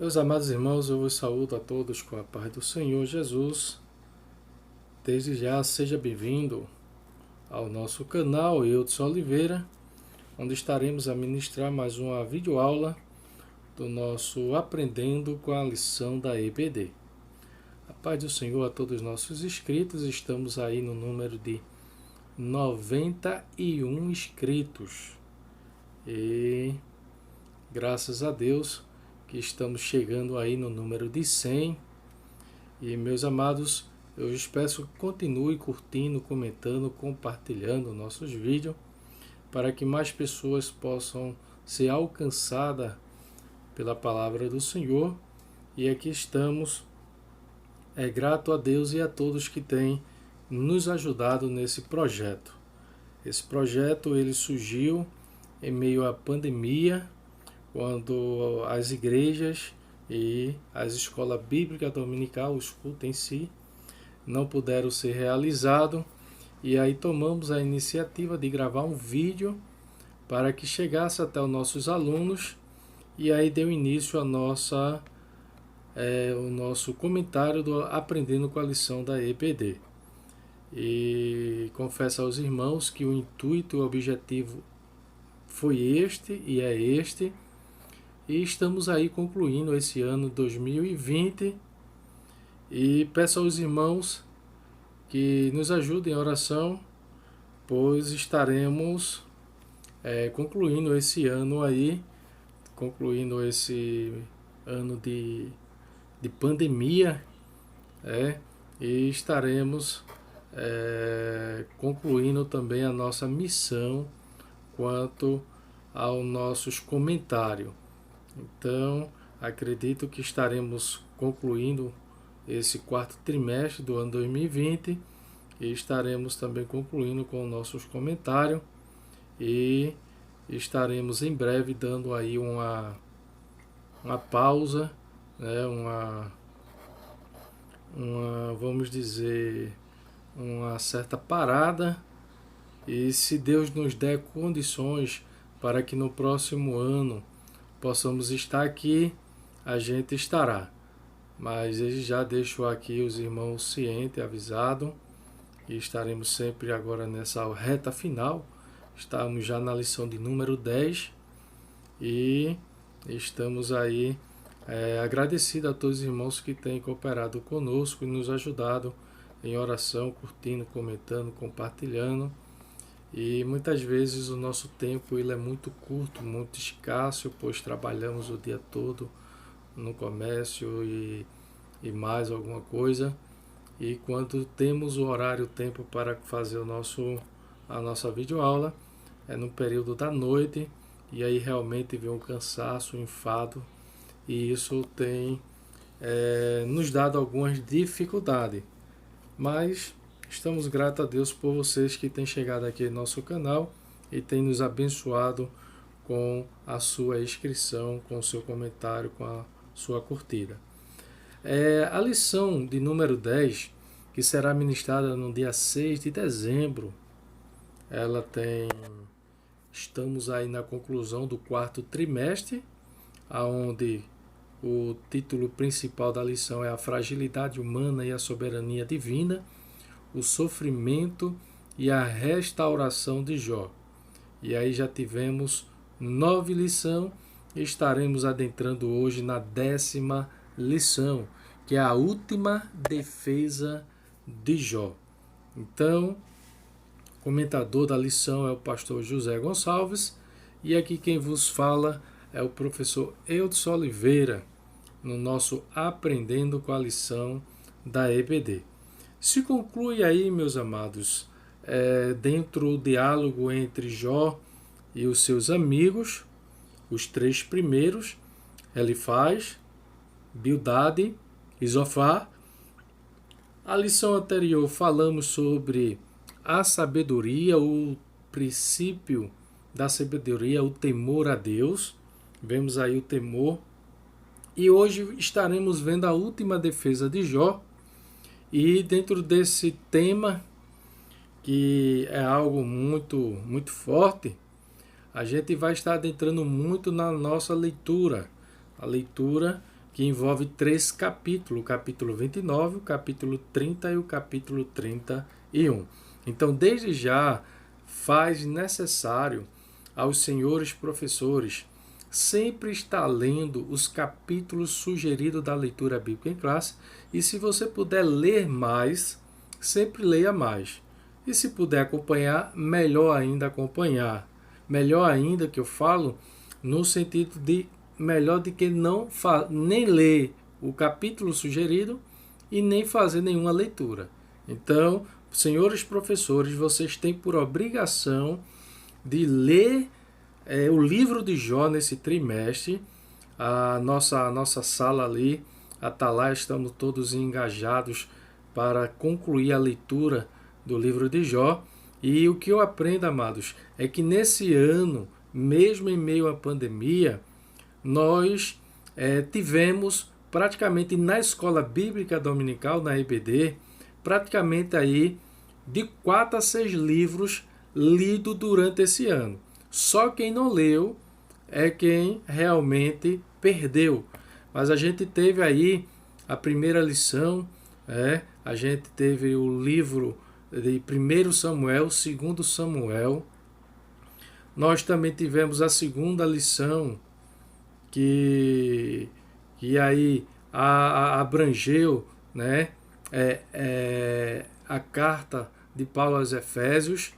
Meus amados irmãos, eu vos saúdo a todos com a paz do Senhor Jesus. Desde já, seja bem-vindo ao nosso canal Eudson Oliveira, onde estaremos a ministrar mais uma videoaula do nosso Aprendendo com a lição da EBD. A paz do Senhor a todos os nossos inscritos, estamos aí no número de 91 inscritos. E graças a Deus que estamos chegando aí no número de 100. E meus amados, eu espero que continue curtindo, comentando, compartilhando nossos vídeos, para que mais pessoas possam ser alcançadas pela palavra do Senhor. E aqui estamos, grato a Deus e a todos que têm nos ajudado nesse projeto. Esse projeto ele surgiu em meio à pandemia, quando as igrejas e as escolas bíblicas dominical, os cultos em si, não puderam ser realizados, e aí tomamos a iniciativa de gravar um vídeo para que chegasse até os nossos alunos, e aí deu início a o nosso comentário do Aprendendo com a lição da EBD. E confesso aos irmãos que o intuito e o objetivo foi este e é este. E estamos aí concluindo esse ano 2020 e peço aos irmãos que nos ajudem em oração, pois estaremos concluindo esse ano aí, concluindo esse ano de pandemia, e estaremos concluindo também a nossa missão quanto aos nossos comentários. Então, acredito que estaremos concluindo esse quarto trimestre do ano 2020 e estaremos também concluindo com nossos comentários e estaremos em breve dando aí uma pausa, né, vamos dizer, uma certa parada, e se Deus nos der condições para que no próximo ano possamos estar aqui, a gente estará. Mas ele já deixou aqui os irmãos cientes, avisados, e estaremos sempre agora nessa reta final. Estamos já na lição de número 10 e estamos aí agradecidos a todos os irmãos que têm cooperado conosco e nos ajudado em oração, curtindo, comentando, compartilhando. E muitas vezes o nosso tempo ele é muito curto, muito escasso, pois trabalhamos o dia todo no comércio e mais alguma coisa. E quando temos o horário, o tempo para fazer a nossa videoaula, é no período da noite, e aí realmente vem um cansaço, um enfado, e isso tem nos dado algumas dificuldades. Mas estamos gratos a Deus por vocês que têm chegado aqui no nosso canal e têm nos abençoado com a sua inscrição, com o seu comentário, com a sua curtida. A lição de número 10, que será ministrada no dia 6 de dezembro, estamos aí na conclusão do quarto trimestre, onde o título principal da lição é a fragilidade humana e a soberania divina, o sofrimento e a restauração de Jó. E aí já tivemos 9 lições e estaremos adentrando hoje na 10ª lição, que é a última defesa de Jó. Então, o comentador da lição é o pastor José Gonçalves, e aqui quem vos fala é o professor Eudson Oliveira, no nosso Aprendendo com a lição da EBD. Se conclui aí, meus amados, dentro do diálogo entre Jó e os seus amigos, os 3 primeiros, Elifaz, Bildade e Zofar. A lição anterior falamos sobre a sabedoria, o princípio da sabedoria, o temor a Deus. Vemos aí o temor. E hoje estaremos vendo a última defesa de Jó. E dentro desse tema, que é algo muito, muito forte, a gente vai estar adentrando muito na nossa leitura. A leitura que envolve 3 capítulos, o capítulo 29, o capítulo 30 e o capítulo 31. Então, desde já, faz necessário aos senhores professores sempre estar lendo os capítulos sugeridos da leitura bíblica em classe, e se você puder ler mais, sempre leia mais. E se puder acompanhar, melhor ainda acompanhar. Melhor ainda que eu falo no sentido de melhor do que não nem ler o capítulo sugerido e nem fazer nenhuma leitura. Então, senhores professores, vocês têm por obrigação de ler o livro de Jó nesse trimestre. A nossa sala ali, até lá, estamos todos engajados para concluir a leitura do livro de Jó. E o que eu aprendo, amados, é que nesse ano, mesmo em meio à pandemia, nós tivemos praticamente na escola bíblica dominical, na EBD, praticamente aí de 4 a 6 livros lidos durante esse ano. Só quem não leu é quem realmente perdeu. Mas a gente teve aí a primeira lição, a gente teve o livro de 1 Samuel, 2 Samuel. Nós também tivemos a segunda lição, que aí abrangeu, né, a carta de Paulo aos Efésios.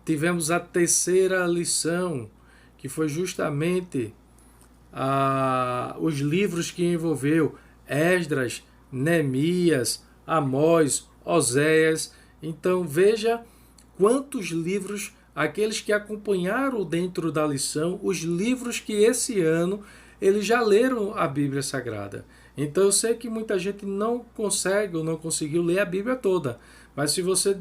Tivemos a terceira lição, que foi justamente os livros que envolveu Esdras, Neemias, Amós, Oséias. Então veja quantos livros, aqueles que acompanharam dentro da lição, os livros que esse ano eles já leram a Bíblia Sagrada. Então eu sei que muita gente não consegue ou não conseguiu ler a Bíblia toda, mas se você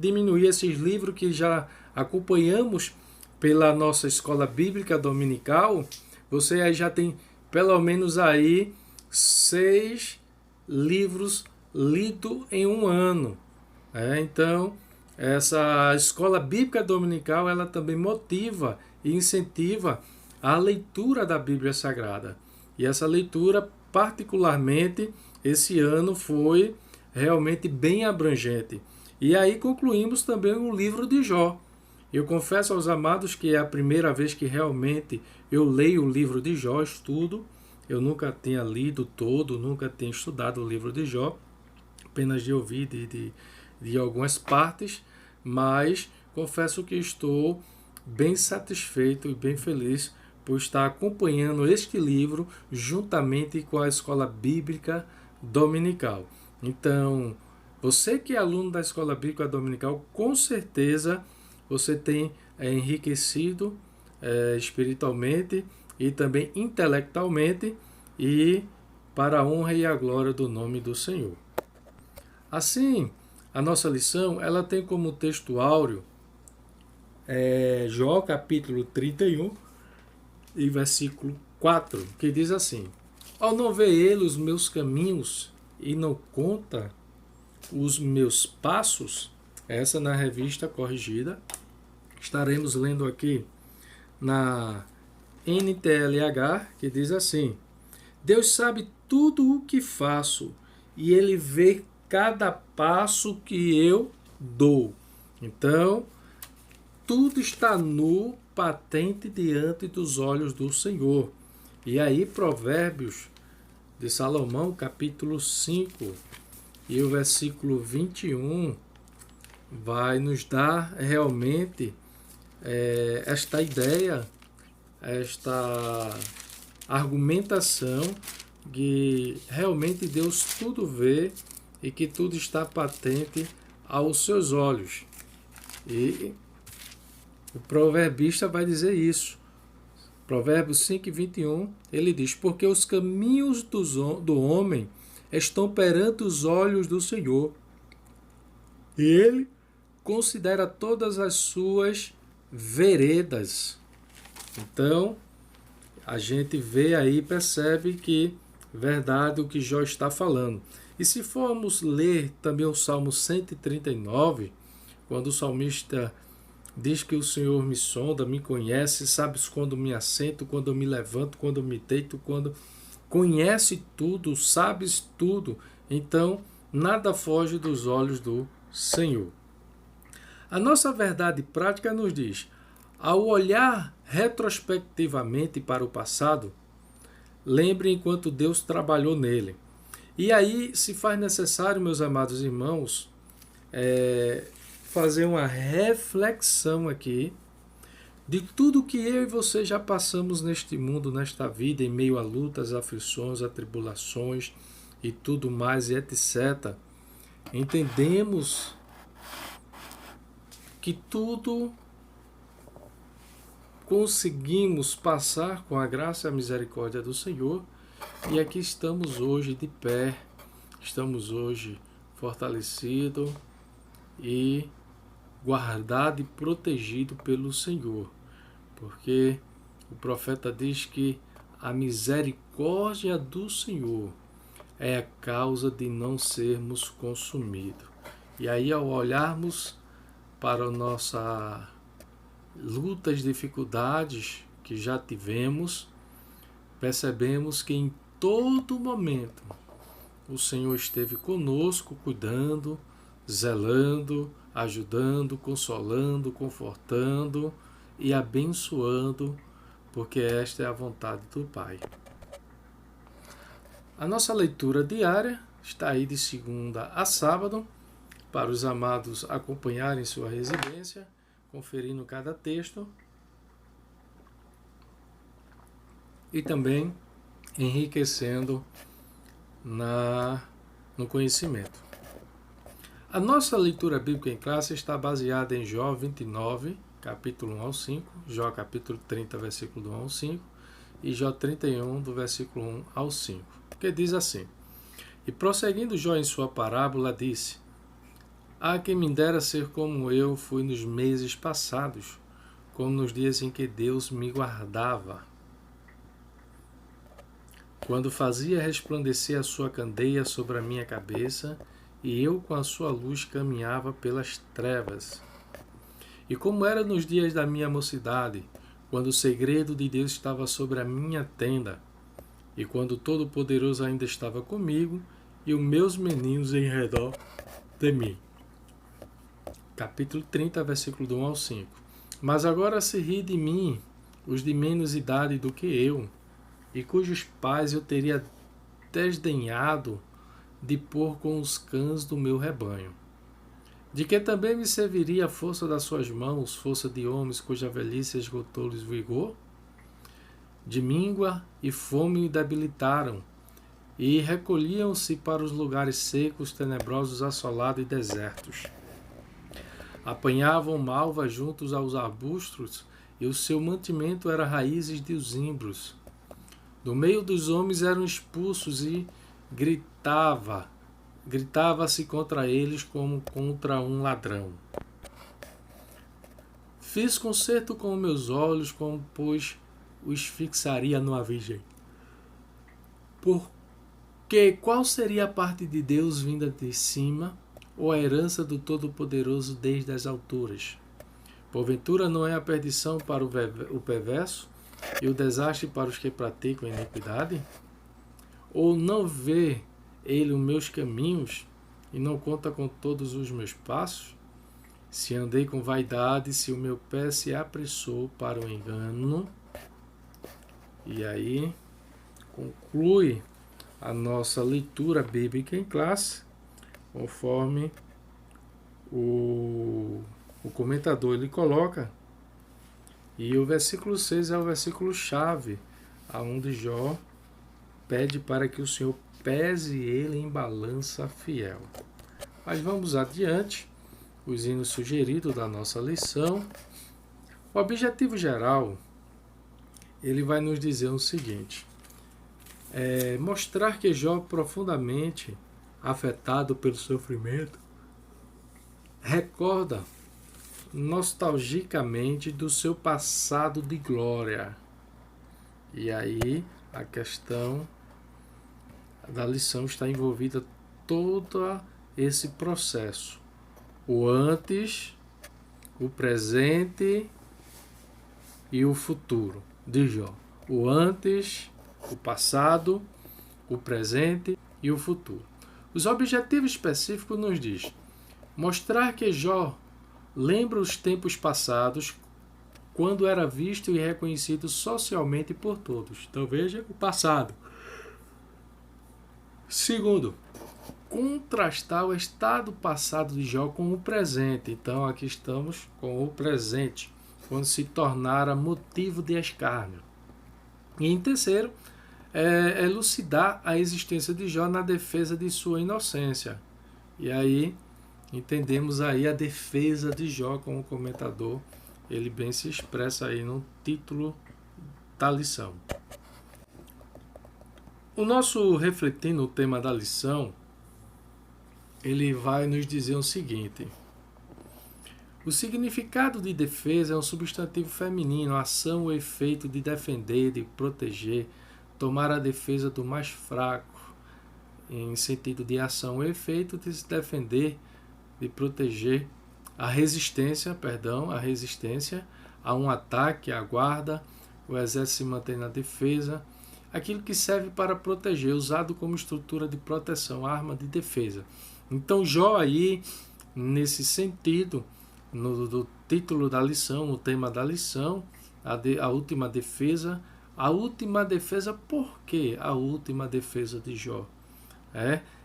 diminuir esses livros que já acompanhamos pela nossa escola bíblica dominical, você aí já tem pelo menos aí 6 livros lidos em um ano. Então, essa escola bíblica dominical, ela também motiva e incentiva a leitura da Bíblia Sagrada. E essa leitura, particularmente, esse ano foi realmente bem abrangente. E aí concluímos também o livro de Jó. Eu confesso aos amados que é a primeira vez que realmente eu leio o livro de Jó, estudo. Eu nunca tinha lido todo, nunca tinha estudado o livro de Jó, apenas de ouvir de algumas partes, mas confesso que estou bem satisfeito e bem feliz por estar acompanhando este livro juntamente com a Escola Bíblica Dominical. Então, você que é aluno da Escola Bíblica Dominical, com certeza você tem enriquecido espiritualmente e também intelectualmente, e para a honra e a glória do nome do Senhor. Assim, a nossa lição ela tem como texto áureo Jó capítulo 31 e versículo 4, que diz assim: ao não ver ele os meus caminhos e não conta os meus passos, essa na revista corrigida, estaremos lendo aqui na NTLH, que diz assim: Deus sabe tudo o que faço e ele vê cada passo que eu dou. Então, tudo está nu, patente diante dos olhos do Senhor. E aí, Provérbios de Salomão, capítulo 5, e o versículo 21, vai nos dar realmente esta ideia, esta argumentação que realmente Deus tudo vê e que tudo está patente aos seus olhos. E o proverbista vai dizer isso. Provérbios 5, 21, ele diz: porque os caminhos do homem estão perante os olhos do Senhor, e ele considera todas as suas veredas. Então, a gente vê aí, percebe que verdade o que Jó está falando. E se formos ler também o Salmo 139, quando o salmista diz que o Senhor me sonda, me conhece, sabes quando me assento, quando me levanto, quando me deito, quando conhece tudo, sabes tudo. Então, nada foge dos olhos do Senhor. A nossa verdade prática nos diz: ao olhar retrospectivamente para o passado, lembre enquanto Deus trabalhou nele. E aí se faz necessário, meus amados irmãos, fazer uma reflexão aqui de tudo que eu e você já passamos neste mundo, nesta vida, em meio a lutas, aflições, atribulações e tudo mais, e etc. Entendemos que tudo conseguimos passar com a graça e a misericórdia do Senhor, e aqui estamos hoje de pé, estamos hoje fortalecidos e guardado e protegido pelo Senhor, porque o profeta diz que a misericórdia do Senhor é a causa de não sermos consumidos. E aí, ao olharmos para a nossa lutas, dificuldades que já tivemos, percebemos que em todo momento o Senhor esteve conosco, cuidando, zelando, ajudando, consolando, confortando e abençoando, porque esta é a vontade do Pai. A nossa leitura diária está aí de segunda a sábado, para os amados acompanharem sua residência, conferindo cada texto e também enriquecendo no conhecimento. A nossa leitura bíblica em classe está baseada em Jó 29, capítulo 1 ao 5, Jó capítulo 30, versículo do 1 ao 5, e Jó 31, do versículo 1 ao 5, que diz assim: E prosseguindo Jó em sua parábola, disse: Ah, quem me dera ser como eu fui nos meses passados, como nos dias em que Deus me guardava, quando fazia resplandecer a sua candeia sobre a minha cabeça, e eu com a sua luz caminhava pelas trevas. E como era nos dias da minha mocidade, quando o segredo de Deus estava sobre a minha tenda, e quando o Todo-Poderoso ainda estava comigo, e os meus meninos em redor de mim. Capítulo 30, versículo do 1 ao 5. Mas agora se ri de mim, os de menos idade do que eu, e cujos pais eu teria desdenhado de pôr com os cães do meu rebanho. De que também me serviria a força das suas mãos, força de homens cuja velhice esgotou-lhes vigor? De míngua e fome me debilitaram, e recolhiam-se para os lugares secos, tenebrosos, assolados e desertos. Apanhavam malvas juntos aos arbustos, e o seu mantimento era raízes de zimbros. Do meio dos homens eram expulsos, e gritava-se contra eles como contra um ladrão. Fiz concerto com meus olhos, como pois os fixaria numa virgem. Porque qual seria a parte de Deus vinda de cima, ou a herança do Todo-Poderoso desde as alturas? Porventura não é a perdição para o perverso, e o desastre para os que praticam a iniquidade? Ou não vê ele os meus caminhos, e não conta com todos os meus passos? Se andei com vaidade, se o meu pé se apressou para o engano. E aí conclui a nossa leitura bíblica em classe, conforme o comentador ele coloca. E o versículo 6 é o versículo chave, aonde Jó pede para que o Senhor pese ele em balança fiel. Mas vamos adiante, os hinos sugeridos da nossa lição. O objetivo geral, ele vai nos dizer o seguinte: mostrar que Jó, profundamente afetado pelo sofrimento, recorda nostalgicamente do seu passado de glória. E aí a questão da lição está envolvida todo esse processo: o antes, o presente e o futuro de Jó. O antes, o passado o presente e o futuro. Os objetivos específicos nos diz mostrar que Jó lembra os tempos passados quando era visto e reconhecido socialmente por todos. Então veja o passado. Segundo, contrastar o estado passado de Jó com o presente. Então aqui estamos com o presente, quando se tornara motivo de escárnio. E em terceiro, elucidar a existência de Jó na defesa de sua inocência. E aí entendemos aí a defesa de Jó como o comentador, ele bem se expressa aí no título da lição. O nosso refletindo o tema da lição, ele vai nos dizer o seguinte: o significado de defesa é um substantivo feminino, ação ou efeito de defender, de proteger, tomar a defesa do mais fraco, em sentido de ação ou efeito de se defender, de proteger, a resistência a um ataque, a guarda, o exército se mantém na defesa, aquilo que serve para proteger, usado como estrutura de proteção, arma de defesa. Então Jó aí, nesse sentido, no título da lição, no tema da lição, a última defesa. A última defesa, por que a última defesa de Jó?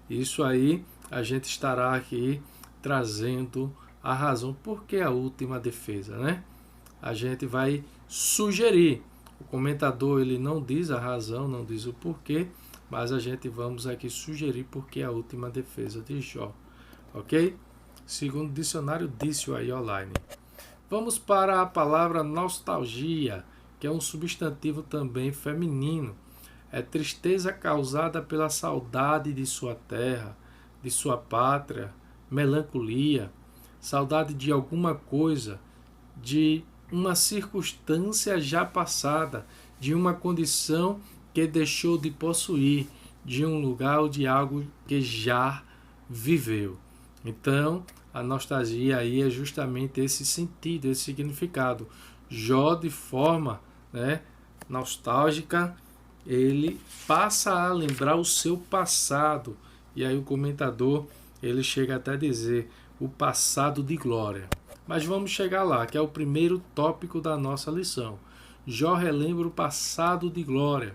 Isso aí a gente estará aqui trazendo a razão por que a última defesa, né? A gente vai sugerir. O comentador ele não diz a razão, não diz o porquê, mas a gente vamos aqui sugerir por que a última defesa de Jó, ok? Segundo o dicionário Dício aí online. Vamos para a palavra nostalgia, que é um substantivo também feminino. É tristeza causada pela saudade de sua terra, de sua pátria, melancolia, saudade de alguma coisa, de uma circunstância já passada, de uma condição que deixou de possuir, de um lugar ou de algo que já viveu. Então, a nostalgia aí é justamente esse sentido, esse significado. Jó, de forma nostálgica, ele passa a lembrar o seu passado. E aí o comentador, ele chega até a dizer o passado de glória. Mas vamos chegar lá, que é o primeiro tópico da nossa lição. Jó relembra o passado de glória.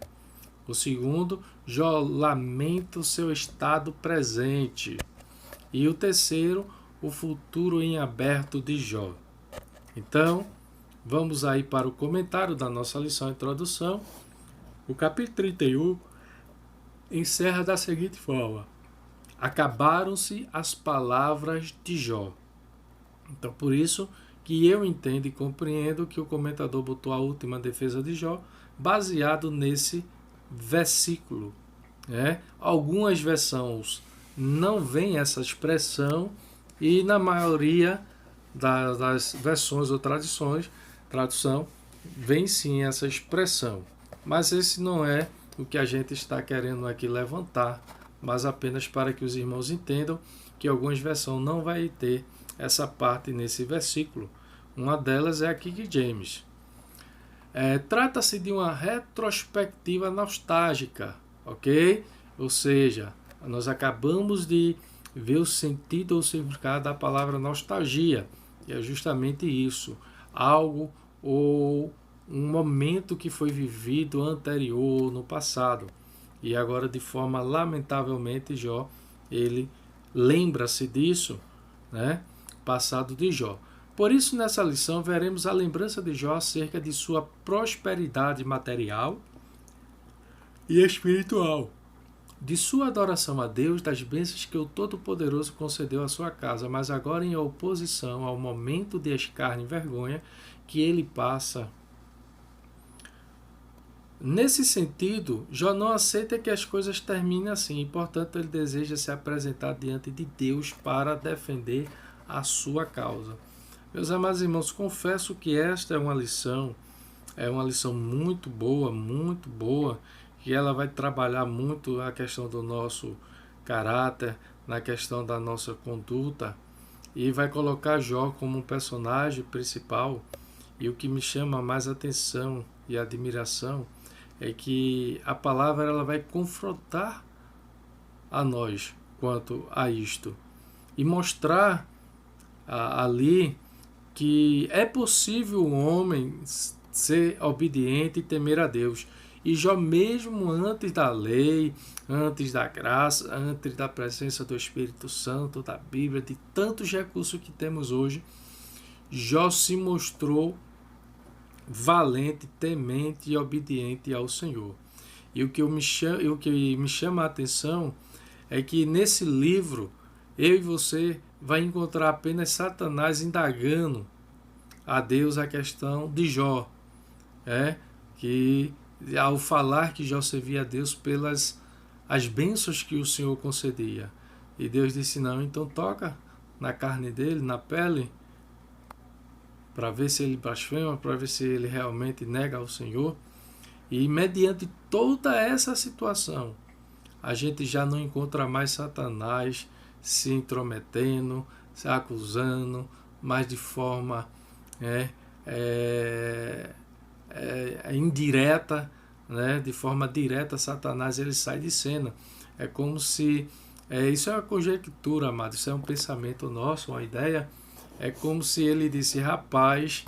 O segundo, Jó lamenta o seu estado presente. E o terceiro, o futuro em aberto de Jó. Então, vamos aí para o comentário da nossa lição introdução. O capítulo 31 encerra da seguinte forma: acabaram-se as palavras de Jó. Então, por isso que eu entendo e compreendo que o comentador botou a última defesa de Jó baseado nesse versículo. Algumas versões não vem essa expressão e na maioria das versões ou tradução, vem sim essa expressão. Mas esse não é o que a gente está querendo aqui levantar, mas apenas para que os irmãos entendam que algumas versões não vai ter essa parte nesse versículo. Uma delas é a King James. Trata-se de uma retrospectiva nostálgica, ok? Ou seja, nós acabamos de ver o sentido ou significado da palavra nostalgia. E é justamente isso. Algo ou um momento que foi vivido anterior, no passado. E agora, de forma lamentavelmente, Jó, ele lembra-se disso, passado de Jó. Por isso, nessa lição, veremos a lembrança de Jó acerca de sua prosperidade material e espiritual, de sua adoração a Deus, das bênçãos que o Todo-Poderoso concedeu à sua casa, mas agora em oposição ao momento de escárnio e vergonha que ele passa. Nesse sentido, Jó não aceita que as coisas terminem assim, e portanto ele deseja se apresentar diante de Deus para defender a sua causa. Meus amados irmãos, confesso que esta é uma lição muito boa, que ela vai trabalhar muito a questão do nosso caráter, na questão da nossa conduta, e vai colocar Jó como um personagem principal. E o que me chama mais atenção e admiração é que a palavra ela vai confrontar a nós quanto a isto e mostrar ali que é possível o homem ser obediente e temer a Deus. E Jó, mesmo antes da lei, antes da graça, antes da presença do Espírito Santo, da Bíblia, de tantos recursos que temos hoje, Jó se mostrou valente, temente e obediente ao Senhor. E o que me chama a atenção é que nesse livro, eu e você vai encontrar apenas Satanás indagando a Deus a questão de Jó. Que ao falar que Jó servia a Deus pelas as bênçãos que o Senhor concedia. E Deus disse, não, então toca na carne dele, na pele, para ver se ele blasfema, para ver se ele realmente nega ao Senhor. E mediante toda essa situação, a gente já não encontra mais Satanás se intrometendo, se acusando, mas de forma indireta, né? De forma direta, Satanás ele sai de cena. É como se... isso é uma conjectura, amado, isso é um pensamento nosso, uma ideia. É como se ele disse, rapaz,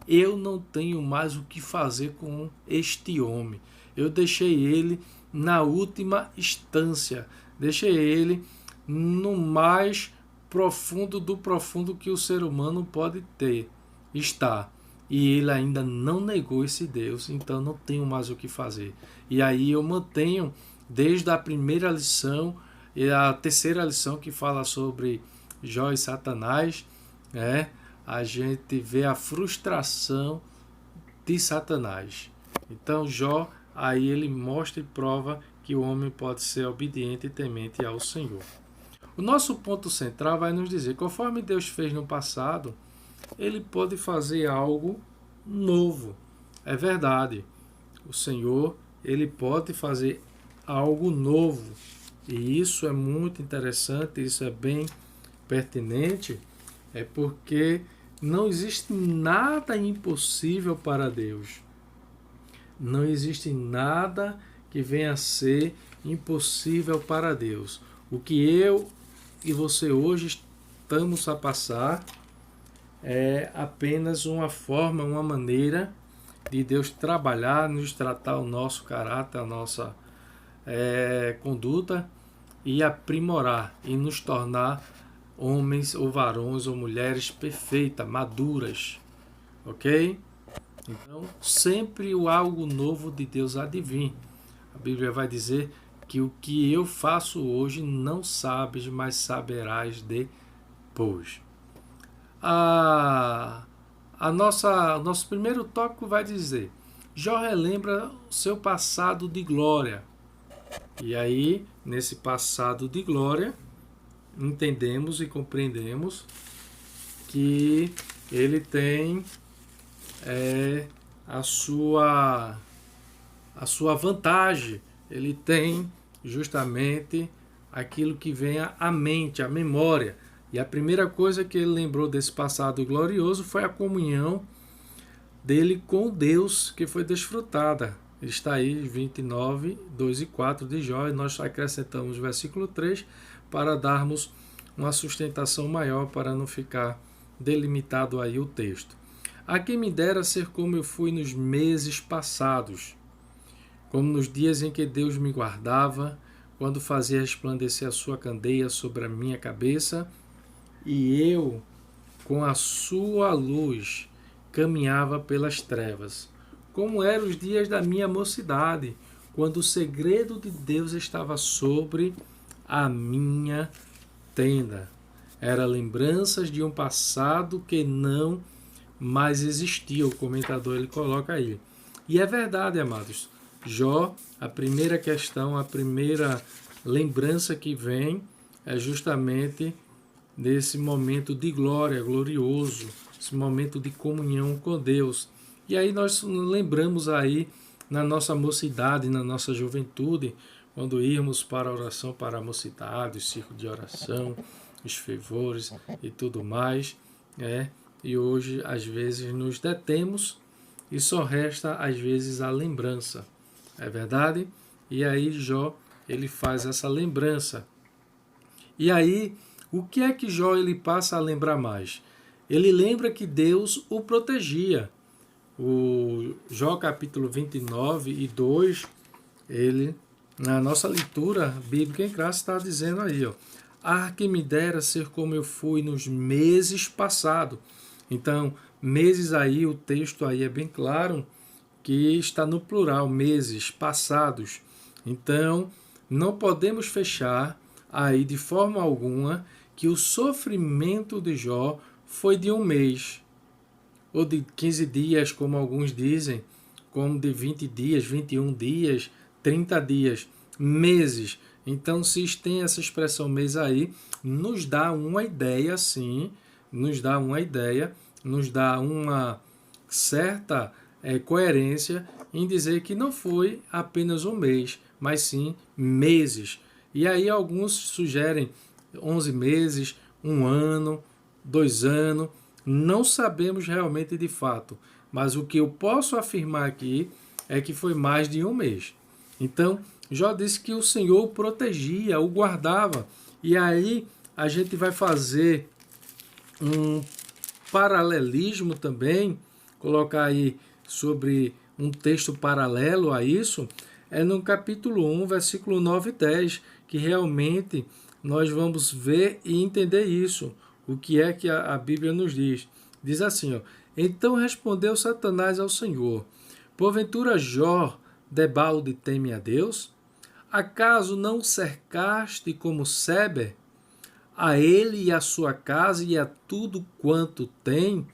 eu não tenho mais o que fazer com este homem. Eu deixei ele na última instância. Deixei ele no mais profundo do profundo que o ser humano pode estar. E ele ainda não negou esse Deus, então não tenho mais o que fazer. E aí eu mantenho, desde a primeira lição e a terceira lição que fala sobre Jó e Satanás, a gente vê a frustração de Satanás. Então Jó, aí ele mostra e prova que o homem pode ser obediente e temente ao Senhor. O nosso ponto central vai nos dizer, conforme Deus fez no passado, ele pode fazer algo novo. É verdade. O Senhor, ele pode fazer algo novo. E isso é muito interessante, isso é bem pertinente, é porque não existe nada impossível para Deus. Não existe nada que venha a ser impossível para Deus. O que eu e você hoje estamos a passar é apenas uma forma, uma maneira de Deus trabalhar, nos tratar o nosso caráter, a nossa conduta e aprimorar e nos tornar homens ou varões ou mulheres perfeitas, maduras, ok? Então, sempre o algo novo de Deus há de vir. A Bíblia vai dizer que o que eu faço hoje não sabes, mas saberás depois. Nosso primeiro tópico vai dizer, Jó relembra o seu passado de glória. E aí, nesse passado de glória, entendemos e compreendemos que ele tem a sua vantagem, ele tem justamente aquilo que vem à mente, à memória. E a primeira coisa que ele lembrou desse passado glorioso foi a comunhão dele com Deus, que foi desfrutada. Está aí 29, 2 e 4 de Jó, e nós acrescentamos o versículo 3 para darmos uma sustentação maior, para não ficar delimitado aí o texto. A quem me dera ser como eu fui nos meses passados, como nos dias em que Deus me guardava, quando fazia resplandecer a sua candeia sobre a minha cabeça, e eu, com a sua luz, caminhava pelas trevas. Como eram os dias da minha mocidade, quando o segredo de Deus estava sobre a minha tenda. Era lembranças de um passado que não mais existia. O comentador ele coloca aí. E é verdade, amados. Jó, a primeira questão, a primeira lembrança que vem é justamente nesse momento de glória, glorioso, esse momento de comunhão com Deus. E aí nós lembramos aí na nossa mocidade, na nossa juventude, quando íamos para a oração para a mocidade, o círculo de oração, os fervores e tudo mais, e hoje às vezes nos detemos e só resta às vezes a lembrança. é verdade? E aí Jó, ele faz essa lembrança. E aí, o que é que Jó ele passa a lembrar mais? Ele lembra que Deus o protegia. O Jó capítulo 29 e 2, ele, na nossa leitura bíblica em classe, está dizendo aí, ó, ah, que me dera ser como eu fui nos meses passados. Então, meses aí, o texto aí é bem claro que está no plural, meses passados. Então, não podemos fechar aí de forma alguma que o sofrimento de Jó foi de um mês, ou de 15 dias, como alguns dizem, como de 20 dias, 21 dias, 30 dias, meses. Então, se tem essa expressão mês aí, nos dá uma ideia, sim, nos dá uma ideia, nos dá uma certa coerência em dizer que não foi apenas um mês, mas sim meses. E aí alguns sugerem 11 meses, um ano, 2 anos, não sabemos realmente de fato, mas o que eu posso afirmar aqui é que foi mais de um mês. Então, Jó disse que o Senhor o protegia, o guardava. E aí a gente vai fazer um paralelismo também, colocar aí sobre um texto paralelo a isso, é no capítulo 1, versículo 9 e 10, que realmente nós vamos ver e entender isso, o que é que a Bíblia nos diz. Diz assim, ó, então respondeu Satanás ao Senhor, porventura Jó debalde teme a Deus? Acaso não o cercaste como Séber? A ele e a sua casa e a tudo quanto tem,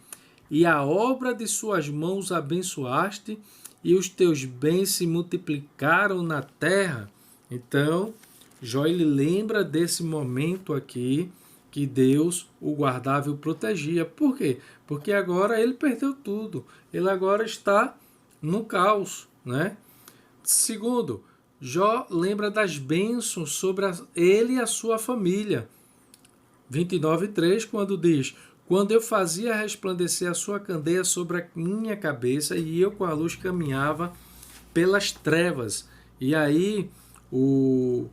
e a obra de suas mãos abençoaste, e os teus bens se multiplicaram na terra. Então, Jó ele lembra desse momento aqui que Deus o guardava e o protegia. Por quê? Porque agora ele perdeu tudo. Ele agora está no caos, né? Segundo, Jó lembra das bênçãos sobre ele e a sua família. 29:3, quando diz, quando eu fazia resplandecer a sua candeia sobre a minha cabeça e eu com a luz caminhava pelas trevas. E aí o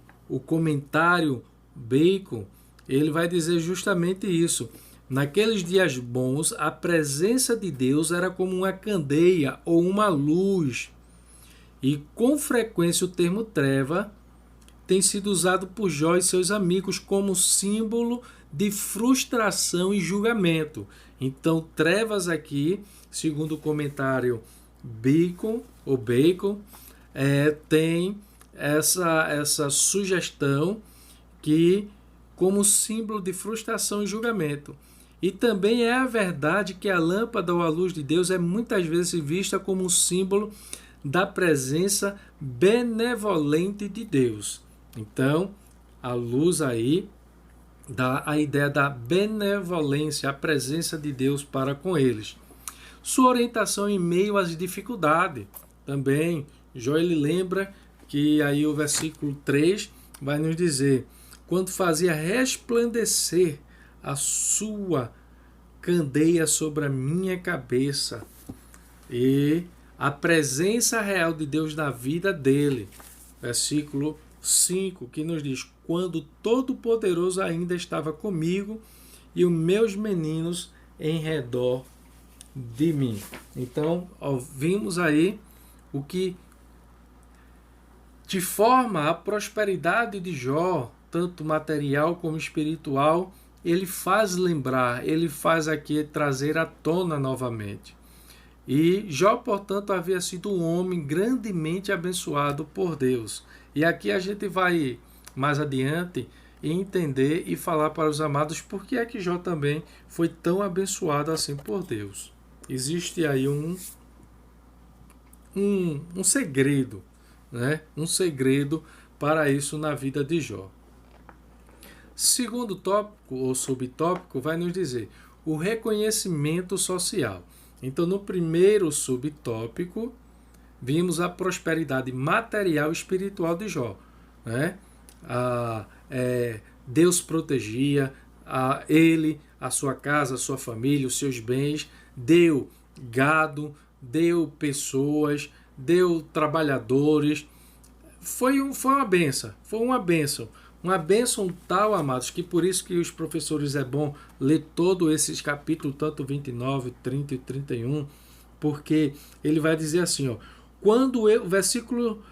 comentário Bacon, ele vai dizer justamente isso. Naqueles dias bons, a presença de Deus era como uma candeia ou uma luz. E com frequência o termo treva tem sido usado por Jó e seus amigos como símbolo de frustração e julgamento. Então, trevas aqui, segundo o comentário Bacon, tem essa sugestão que como símbolo de frustração e julgamento. E também é a verdade que a lâmpada ou a luz de Deus é muitas vezes vista como um símbolo da presença benevolente de Deus. Então, a luz aí dá a ideia da benevolência, a presença de Deus para com eles. Sua orientação em meio às dificuldades. Também, Jó ele lembra que aí o versículo 3 vai nos dizer, quando fazia resplandecer a sua candeia sobre a minha cabeça. E a presença real de Deus na vida dele. Versículo 5, que nos diz, quando Todo-Poderoso ainda estava comigo e os meus meninos em redor de mim. Então, vimos aí o que de forma a prosperidade de Jó, tanto material como espiritual, ele faz lembrar, ele faz aqui trazer à tona novamente. E Jó, portanto, havia sido um homem grandemente abençoado por Deus. E aqui a gente vai mais adiante entender e falar para os amados por que é que Jó também foi tão abençoado assim por Deus. Existe aí um segredo, né? Um segredo para isso na vida de Jó. Segundo tópico ou subtópico vai nos dizer o reconhecimento social. Então, no primeiro subtópico, vimos a prosperidade material e espiritual de Jó, né? Deus protegia ele, a sua casa, a sua família, os seus bens, deu gado, deu pessoas, deu trabalhadores. Foi uma bênção. Uma bênção tal, amados, que por isso que os professores é bom ler todos esses capítulos, tanto 29, 30 e 31, porque ele vai dizer assim, ó, quando eu, versículo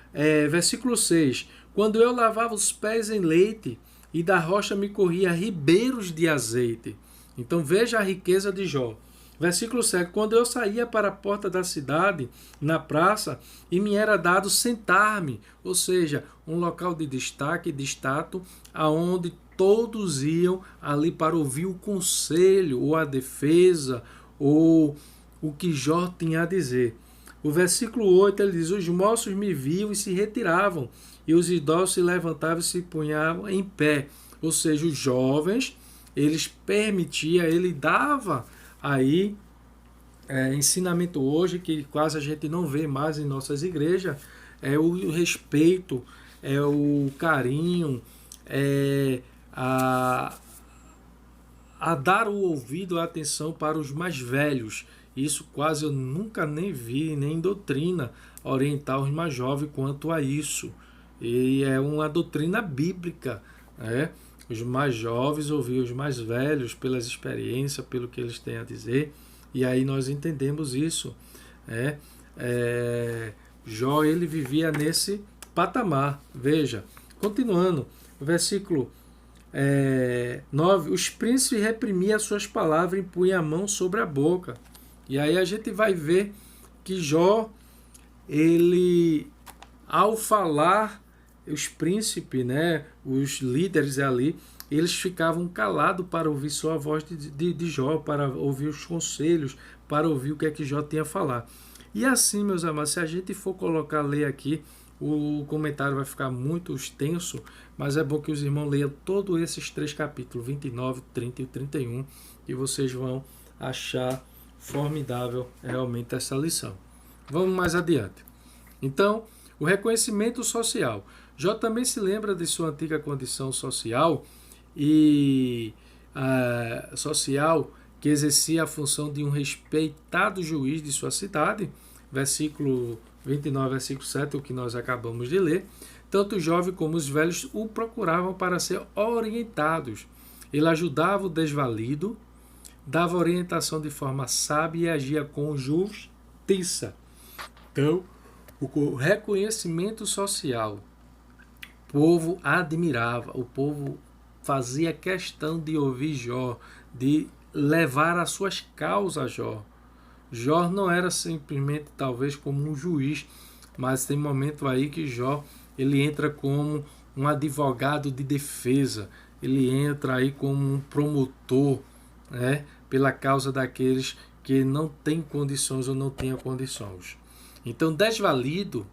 6, quando eu lavava os pés em leite e da rocha me corria ribeiros de azeite. Então veja a riqueza de Jó. Versículo 7, quando eu saía para a porta da cidade, na praça, e me era dado sentar-me, ou seja, um local de destaque, de status, aonde todos iam ali para ouvir o conselho, ou a defesa, ou o que Jó tinha a dizer. O versículo 8, ele diz, os moços me viam e se retiravam, e os idosos se levantavam e se punhavam em pé. Ou seja, os jovens, eles permitiam, ele dava aí ensinamento hoje que quase a gente não vê mais em nossas igrejas, é o respeito, é o carinho, é a dar o ouvido, a atenção para os mais velhos. Isso quase eu nunca nem vi, nem em doutrina orientar os mais jovens quanto a isso. E é uma doutrina bíblica, né? Os mais jovens ouvir os mais velhos pelas experiências, pelo que eles têm a dizer. E aí nós entendemos isso. Né? Jó, ele vivia nesse patamar. Veja, continuando, o versículo 9, os príncipes reprimiam as suas palavras e punham a mão sobre a boca. E aí a gente vai ver que Jó, ele, ao falar, os príncipes, né, os líderes ali, eles ficavam calados para ouvir só a voz de Jó, para ouvir os conselhos, para ouvir o que é que Jó tinha a falar. E assim, meus amados, se a gente for ler aqui, o comentário vai ficar muito extenso, mas é bom que os irmãos leiam todos esses 3 capítulos, 29, 30 e 31, e vocês vão achar formidável realmente essa lição. Vamos mais adiante. Então, o reconhecimento social. Jó também se lembra de sua antiga condição social social que exercia a função de um respeitado juiz de sua cidade, versículo 29, versículo 7, o que nós acabamos de ler. Tanto os jovens como os velhos o procuravam para ser orientados. Ele ajudava o desvalido, dava orientação de forma sábia e agia com justiça. Então, o reconhecimento social, o povo admirava, o povo fazia questão de ouvir Jó, de levar as suas causas a Jó. Jó não era simplesmente talvez como um juiz, mas tem momento aí que Jó ele entra como um advogado de defesa, ele entra aí como um promotor, né, pela causa daqueles que não têm condições ou não tenham condições. Então, desvalido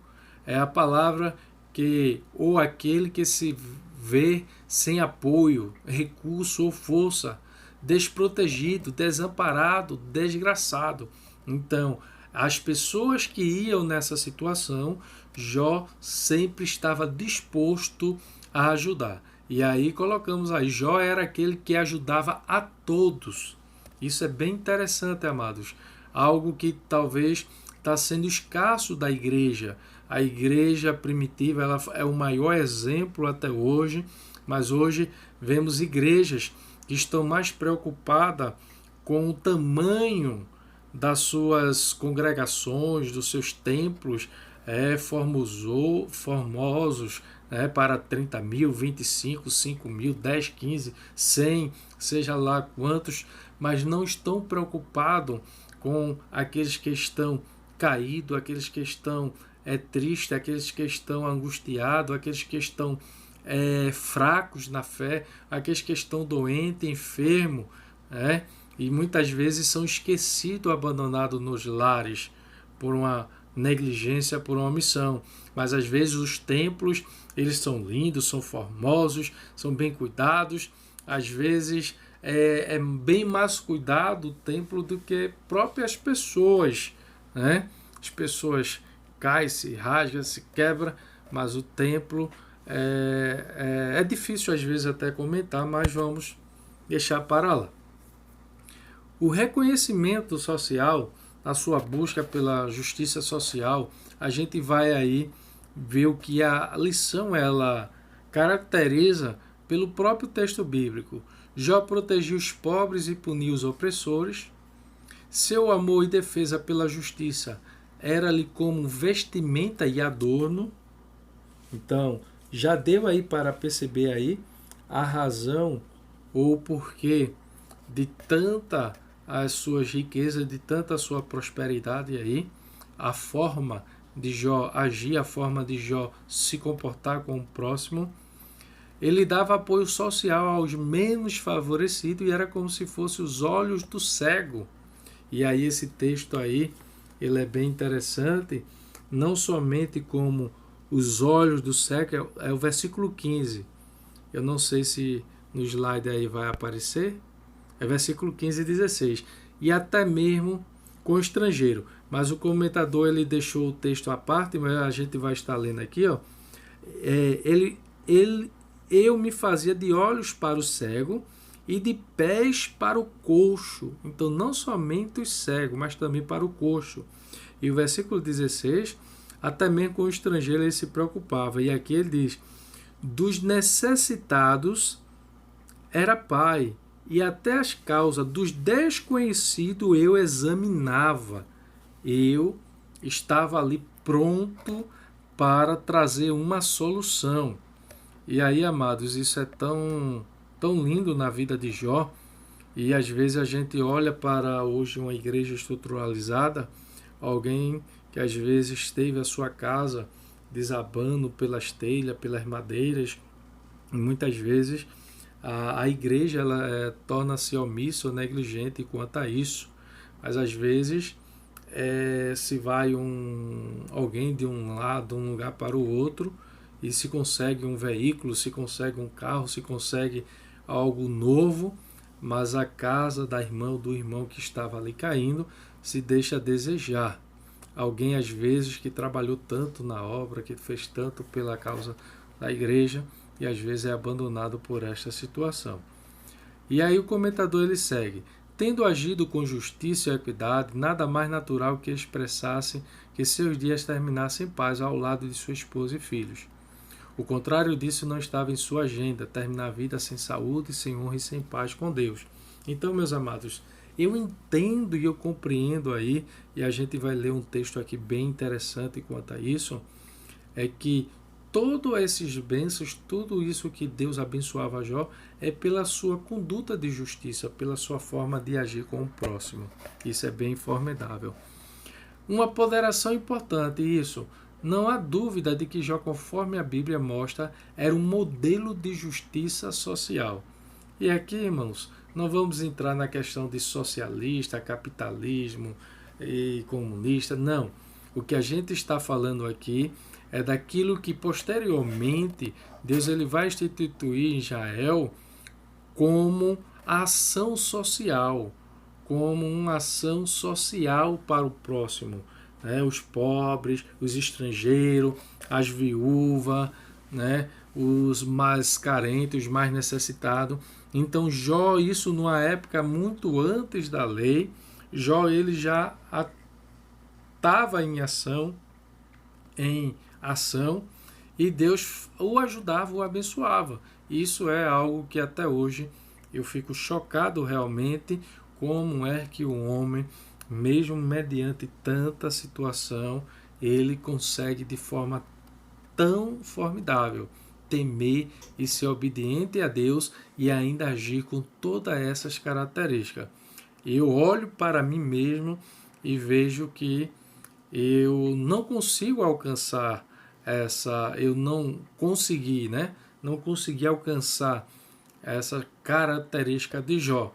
é a palavra que, ou aquele que se vê sem apoio, recurso ou força, desprotegido, desamparado, desgraçado. Então, as pessoas que iam nessa situação, Jó sempre estava disposto a ajudar. E aí colocamos aí, Jó era aquele que ajudava a todos. Isso é bem interessante, amados. Algo que talvez está sendo escasso da igreja. A igreja primitiva ela é o maior exemplo até hoje, mas hoje vemos igrejas que estão mais preocupadas com o tamanho das suas congregações, dos seus templos formosos, para 30 mil, 25, 5 mil, 10, 15, 100, seja lá quantos, mas não estão preocupados com aqueles que estão caídos, aqueles que estão tristes, aqueles que estão angustiados, aqueles que estão fracos na fé, aqueles que estão doentes, enfermos, e muitas vezes são esquecidos, abandonados nos lares por uma negligência, por uma omissão. Mas às vezes os templos, eles são lindos, são formosos, são bem cuidados. Às vezes é bem mais cuidado o templo do que próprias pessoas, né? As pessoas caem, se rasgam, se quebram, mas o templo é difícil às vezes até comentar, mas vamos deixar para lá. O reconhecimento social na sua busca pela justiça social, a gente vai aí ver o que a lição ela caracteriza pelo próprio texto bíblico. Jó protegia os pobres e punia os opressores. Seu amor e defesa pela justiça era-lhe como vestimenta e adorno. Então, já deu aí para perceber aí a razão ou o porquê de tanta as suas riquezas, de tanta a sua prosperidade aí, a forma de Jó agir, a forma de Jó se comportar com o próximo. Ele dava apoio social aos menos favorecidos e era como se fosse os olhos do cego. E aí esse texto aí, ele é bem interessante, não somente como os olhos do cego, é o versículo 15. Eu não sei se no slide aí vai aparecer. É versículo 15 e 16. E até mesmo com o estrangeiro. Mas o comentador ele deixou o texto à parte, mas a gente vai estar lendo aqui. Ó. Eu me fazia de olhos para o cego e de pés para o coxo. Então não somente os cegos, mas também para o coxo. E o versículo 16, até mesmo com o estrangeiro ele se preocupava. E aqui ele diz, dos necessitados era pai, e até as causas dos desconhecidos eu examinava. Eu estava ali pronto para trazer uma solução. E aí, amados, isso é tão lindo na vida de Jó. E às vezes a gente olha para hoje uma igreja estruturalizada, alguém que às vezes teve a sua casa desabando pelas telhas, pelas madeiras, e muitas vezes a igreja ela torna-se omissa ou negligente quanto a isso. Mas às vezes se vai alguém de um lado, um lugar para o outro, e se consegue um veículo, se consegue um carro, se consegue algo novo, mas a casa da irmã ou do irmão que estava ali caindo se deixa a desejar. Alguém às vezes que trabalhou tanto na obra, que fez tanto pela causa da igreja, e às vezes é abandonado por esta situação. E aí o comentador ele segue, tendo agido com justiça e equidade, nada mais natural que expressasse que seus dias terminassem em paz ao lado de sua esposa e filhos. O contrário disso não estava em sua agenda, terminar a vida sem saúde, sem honra e sem paz com Deus. Então, meus amados, eu entendo e eu compreendo aí, e a gente vai ler um texto aqui bem interessante quanto a isso, é que todos esses bênçãos, tudo isso que Deus abençoava Jó, é pela sua conduta de justiça, pela sua forma de agir com o próximo. Isso é bem formidável. Uma ponderação importante, isso. Não há dúvida de que Jó, conforme a Bíblia mostra, era um modelo de justiça social. E aqui, irmãos, não vamos entrar na questão de socialista, capitalismo e comunista, não. O que a gente está falando aqui é daquilo que posteriormente Deus ele vai instituir em Israel como ação social, como uma ação social para o próximo. Né? Os pobres, os estrangeiros, as viúvas, né? Os mais carentes, os mais necessitados. Então Jó, isso numa época muito antes da lei, Jó ele já estava em ação, e Deus o ajudava, o abençoava. Isso é algo que até hoje eu fico chocado realmente, como é que o homem, mesmo mediante tanta situação, ele consegue de forma tão formidável temer e ser obediente a Deus e ainda agir com todas essas características. Eu olho para mim mesmo e vejo que eu não consigo alcançar eu não consegui, né? Não consegui alcançar essa característica de Jó.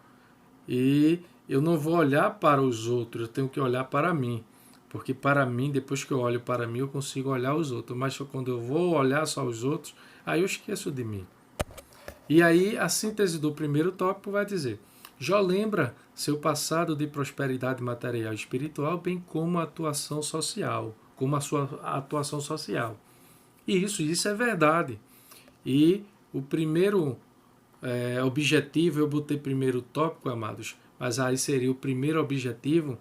E eu não vou olhar para os outros, eu tenho que olhar para mim. Porque para mim, depois que eu olho para mim, eu consigo olhar os outros. Mas quando eu vou olhar só os outros, aí eu esqueço de mim. E aí a síntese do primeiro tópico vai dizer: Jó lembra seu passado de prosperidade material e espiritual, bem como a atuação social, como a sua atuação social. E isso é verdade. E o primeiro objetivo, eu botei primeiro tópico, amados, mas aí seria o primeiro objetivo,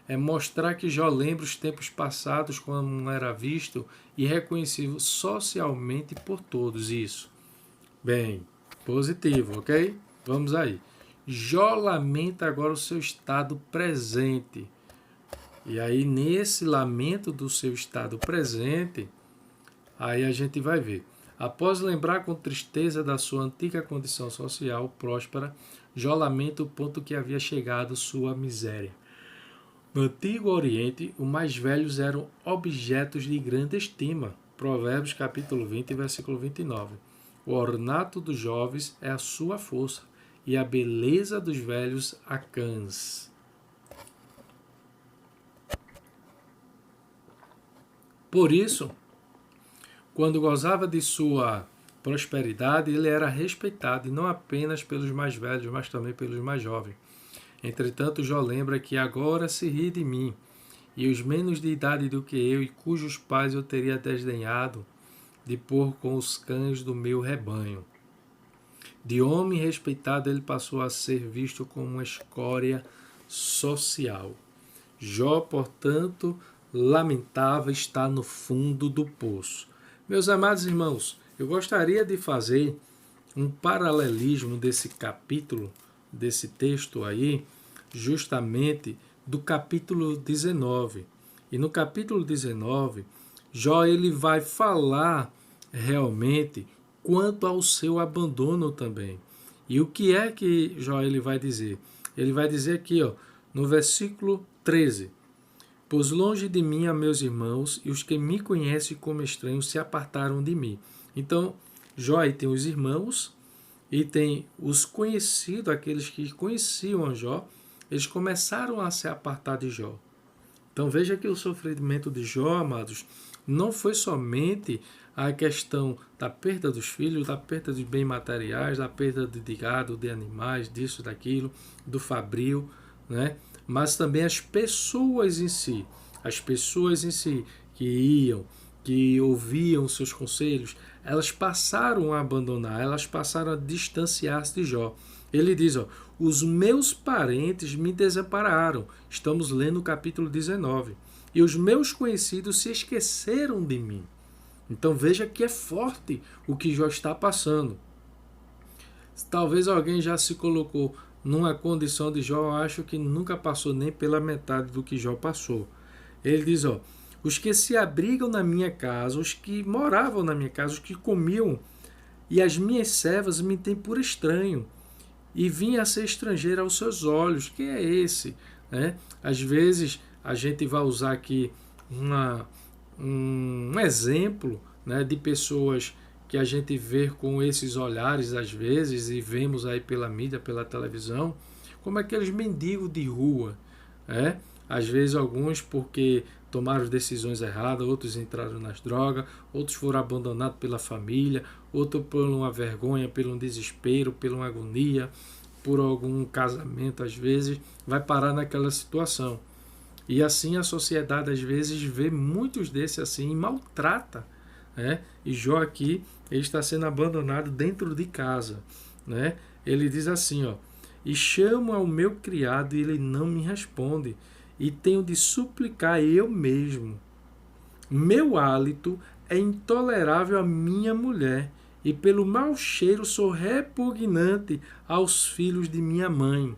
é mostrar que Jó lembra os tempos passados quando era visto e reconhecido socialmente por todos. Isso. Bem, positivo, ok? Vamos aí. Jó lamenta agora o seu estado presente. E aí, nesse lamento do seu estado presente, aí a gente vai ver. Após lembrar com tristeza da sua antiga condição social próspera, Jó lamenta o ponto que havia chegado sua miséria. No Antigo Oriente, os mais velhos eram objetos de grande estima. Provérbios capítulo 20, versículo 29. O ornato dos jovens é a sua força, e a beleza dos velhos a cães. Por isso, quando gozava de sua prosperidade, ele era respeitado, e não apenas pelos mais velhos, mas também pelos mais jovens. Entretanto, Jó lembra que agora se ri de mim, e os menos de idade do que eu, e cujos pais eu teria desdenhado de pôr com os cães do meu rebanho. De homem respeitado, ele passou a ser visto como uma escória social. Jó, portanto, lamentava estar no fundo do poço. Meus amados irmãos, eu gostaria de fazer um paralelismo desse capítulo, desse texto aí, justamente do capítulo 19. E no capítulo 19, Jó ele vai falar realmente quanto ao seu abandono também. E o que é que Jó ele vai dizer? Ele vai dizer aqui, no versículo 13: Pois longe de mim, meus irmãos, e os que me conhecem como estranho se apartaram de mim. Então, Jó aí tem os irmãos e tem os conhecidos, aqueles que conheciam Jó, eles começaram a se apartar de Jó. Então veja que o sofrimento de Jó, amados, não foi somente a questão da perda dos filhos, da perda de bens materiais, da perda de gado, de animais, disso, daquilo, do fabril, né? Mas também as pessoas em si. As pessoas em si que iam, que ouviam seus conselhos, elas passaram a abandonar, elas passaram a distanciar-se de Jó. Ele diz, os meus parentes me desampararam. Estamos lendo o capítulo 19. E os meus conhecidos se esqueceram de mim. Então veja que é forte o que Jó está passando. Talvez alguém já se colocou numa condição de Jó, eu acho que nunca passou nem pela metade do que Jó passou. Ele diz, os que se abrigam na minha casa, os que moravam na minha casa, os que comiam, e as minhas servas me têm por estranho, e vim a ser estrangeiro aos seus olhos. Quem é esse? Às vezes a gente vai usar aqui um exemplo, de pessoas que a gente vê com esses olhares às vezes e vemos aí pela mídia, pela televisão, como aqueles mendigos de rua. Às vezes alguns porque tomaram decisões erradas, outros entraram nas drogas, outros foram abandonados pela família, outros por uma vergonha, por um desespero, por uma agonia, por algum casamento, às vezes vai parar naquela situação. E assim a sociedade às vezes vê muitos desses assim e maltrata. E Jó aqui ele está sendo abandonado dentro de casa. Ele diz assim, e chamo ao meu criado e ele não me responde, e tenho de suplicar eu mesmo. Meu hálito é intolerável à minha mulher, e pelo mau cheiro sou repugnante aos filhos de minha mãe.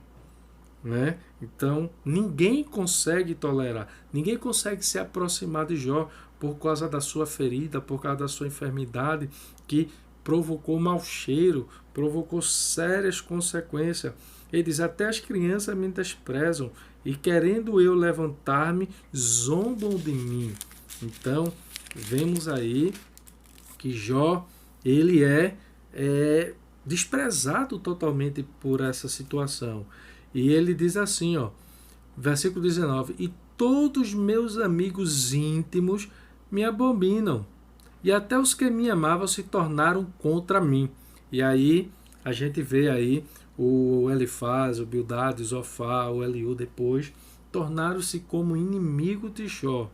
Então, ninguém consegue tolerar, ninguém consegue se aproximar de Jó por causa da sua ferida, por causa da sua enfermidade, que provocou mau cheiro, provocou sérias consequências. Ele diz, até as crianças me desprezam, e querendo eu levantar-me, zombam de mim. Então, vemos aí que Jó, ele é desprezado totalmente por essa situação. E ele diz assim, versículo 19, e todos meus amigos íntimos me abominam, e até os que me amavam se tornaram contra mim. E aí a gente vê aí o Elifaz, o Bildade, o Zofar, o Eliú depois, tornaram-se como inimigo de Jó.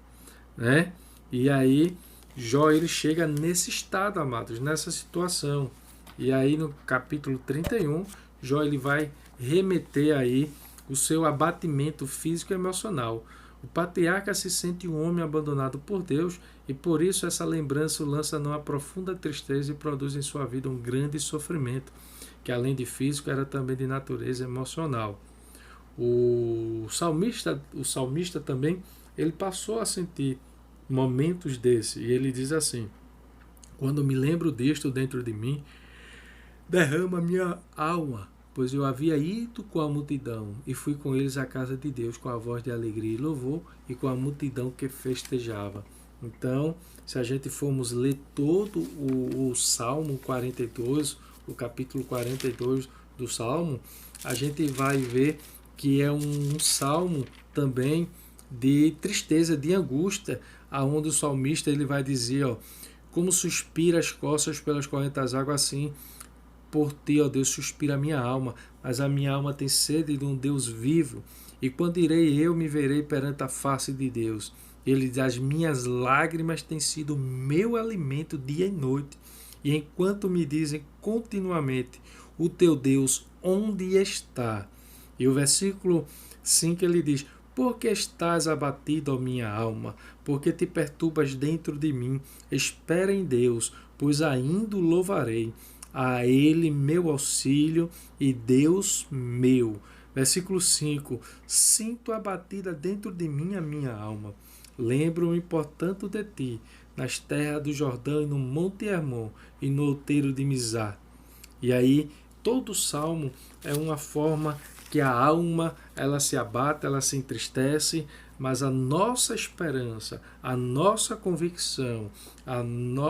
E aí Jó ele chega nesse estado, amados, nessa situação. E aí no capítulo 31, Jó ele vai remeter aí o seu abatimento físico e emocional. O patriarca se sente um homem abandonado por Deus e por isso essa lembrança o lança numa profunda tristeza e produz em sua vida um grande sofrimento, que além de físico era também de natureza emocional. O salmista também, ele passou a sentir momentos desse, e ele diz assim: quando me lembro disto dentro de mim, derrama minha alma, pois eu havia ido com a multidão e fui com eles à casa de Deus com a voz de alegria e louvor e com a multidão que festejava. Então, se a gente formos ler todo o Salmo 42, o capítulo 42 do Salmo, a gente vai ver que é um salmo também de tristeza, de angústia, aonde o salmista ele vai dizer, ó, como suspira as costas pelas correntes águas, assim por ti, ó Deus, suspira a minha alma, mas a minha alma tem sede de um Deus vivo. E quando irei eu, me verei perante a face de Deus. Ele diz, as minhas lágrimas têm sido meu alimento dia e noite. E enquanto me dizem continuamente, o teu Deus, onde está? E o versículo 5 ele diz, porque estás abatido, ó minha alma? Porque te perturbas dentro de mim? Espera em Deus, pois ainda o louvarei. A Ele meu auxílio e Deus meu. Versículo 5. Sinto abatida dentro de mim a minha alma. Lembro-me, portanto, de ti, nas terras do Jordão e no Monte Hermon e no outeiro de Mizar. E aí, todo o salmo é uma forma que a alma ela se abate, ela se entristece, mas a nossa esperança, a nossa convicção,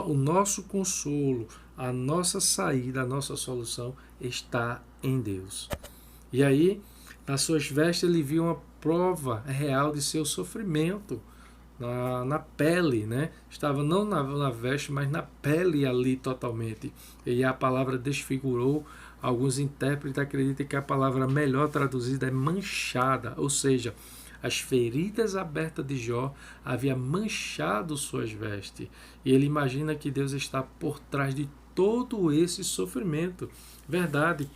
o nosso consolo, a nossa saída, a nossa solução está em Deus. E aí, nas suas vestes, ele viu uma prova real de seu sofrimento na pele, né? Estava não na veste, mas na pele ali totalmente. E a palavra desfigurou. Alguns intérpretes acreditam que a palavra melhor traduzida é manchada, ou seja, as feridas abertas de Jó haviam manchado suas vestes. E ele imagina que Deus está por trás de todo esse sofrimento. Verdade,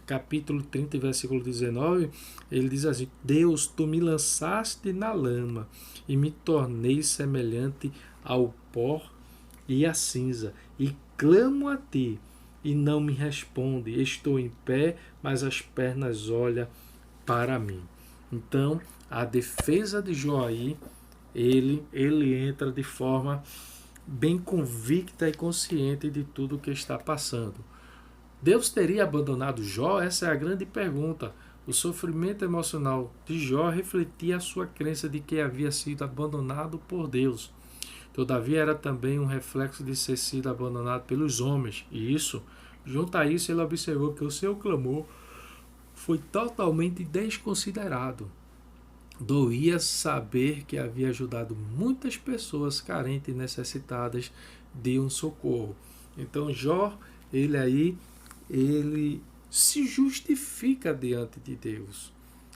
capítulo 30, versículo 19, ele diz assim, Deus, tu me lançaste na lama e me tornei semelhante ao pó e à cinza, e clamo a ti, e não me responde. Estou em pé, mas as pernas olham para mim. Então, a defesa de Jó aí, ele entra de forma bem convicta e consciente de tudo o que está passando. Deus teria abandonado Jó? Essa é a grande pergunta. O sofrimento emocional de Jó refletia a sua crença de que havia sido abandonado por Deus. Todavia, era também um reflexo de ter sido abandonado pelos homens. E isso, junto a isso, ele observou que o seu clamor foi totalmente desconsiderado. Doía saber que havia ajudado muitas pessoas carentes e necessitadas de um socorro. Então, Jó, ele se justifica diante de Deus.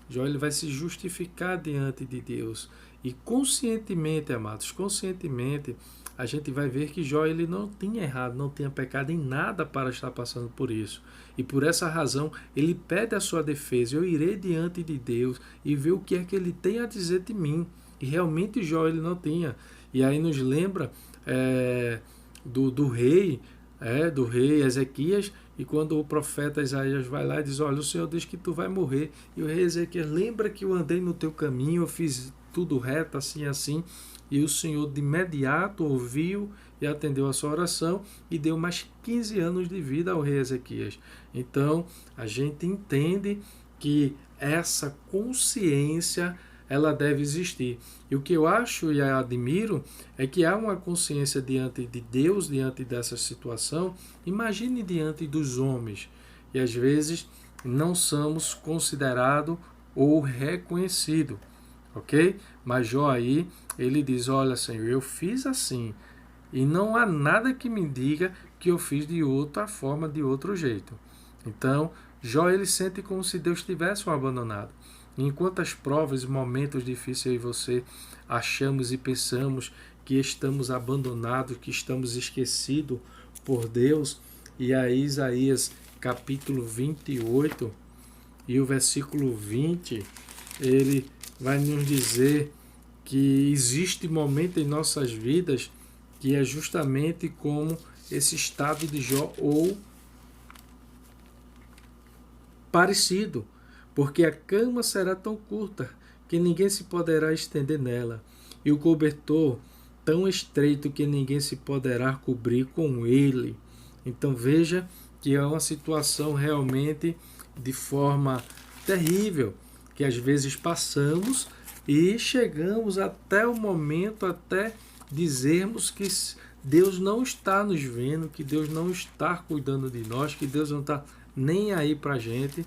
Jó ele vai se justificar diante de Deus. E conscientemente, amados, conscientemente, a gente vai ver que Jó ele não tinha errado, não tinha pecado em nada para estar passando por isso. E por essa razão, ele pede a sua defesa. Eu irei diante de Deus e ver o que é que ele tem a dizer de mim. E realmente Jó ele não tinha. E aí nos lembra do rei Ezequias, e quando o profeta Isaías vai lá e diz, olha, o Senhor diz que tu vai morrer, e o rei Ezequias, lembra que eu andei no teu caminho, eu fiz tudo reto, assim, assim, e o Senhor de imediato ouviu e atendeu a sua oração, e deu mais 15 anos de vida ao rei Ezequias. Então, a gente entende que essa consciência ela deve existir. E o que eu acho e admiro é que há uma consciência diante de Deus, diante dessa situação. Imagine diante dos homens. E às vezes não somos considerados ou reconhecidos. Ok? Mas Jó aí, ele diz, olha Senhor, eu fiz assim. E não há nada que me diga que eu fiz de outra forma, de outro jeito. Então, Jó ele sente como se Deus tivesse o abandonado. Enquanto as provas e momentos difíceis eu e você achamos e pensamos que estamos abandonados, que estamos esquecidos por Deus, e aí Isaías capítulo 28 e o versículo 20, ele vai nos dizer que existe momento em nossas vidas que é justamente como esse estado de Jó ou parecido, porque a cama será tão curta que ninguém se poderá estender nela, e o cobertor tão estreito que ninguém se poderá cobrir com ele. Então veja que é uma situação realmente de forma terrível, que às vezes passamos e chegamos até o momento, até dizermos que Deus não está nos vendo, que Deus não está cuidando de nós, que Deus não está nem aí para a gente,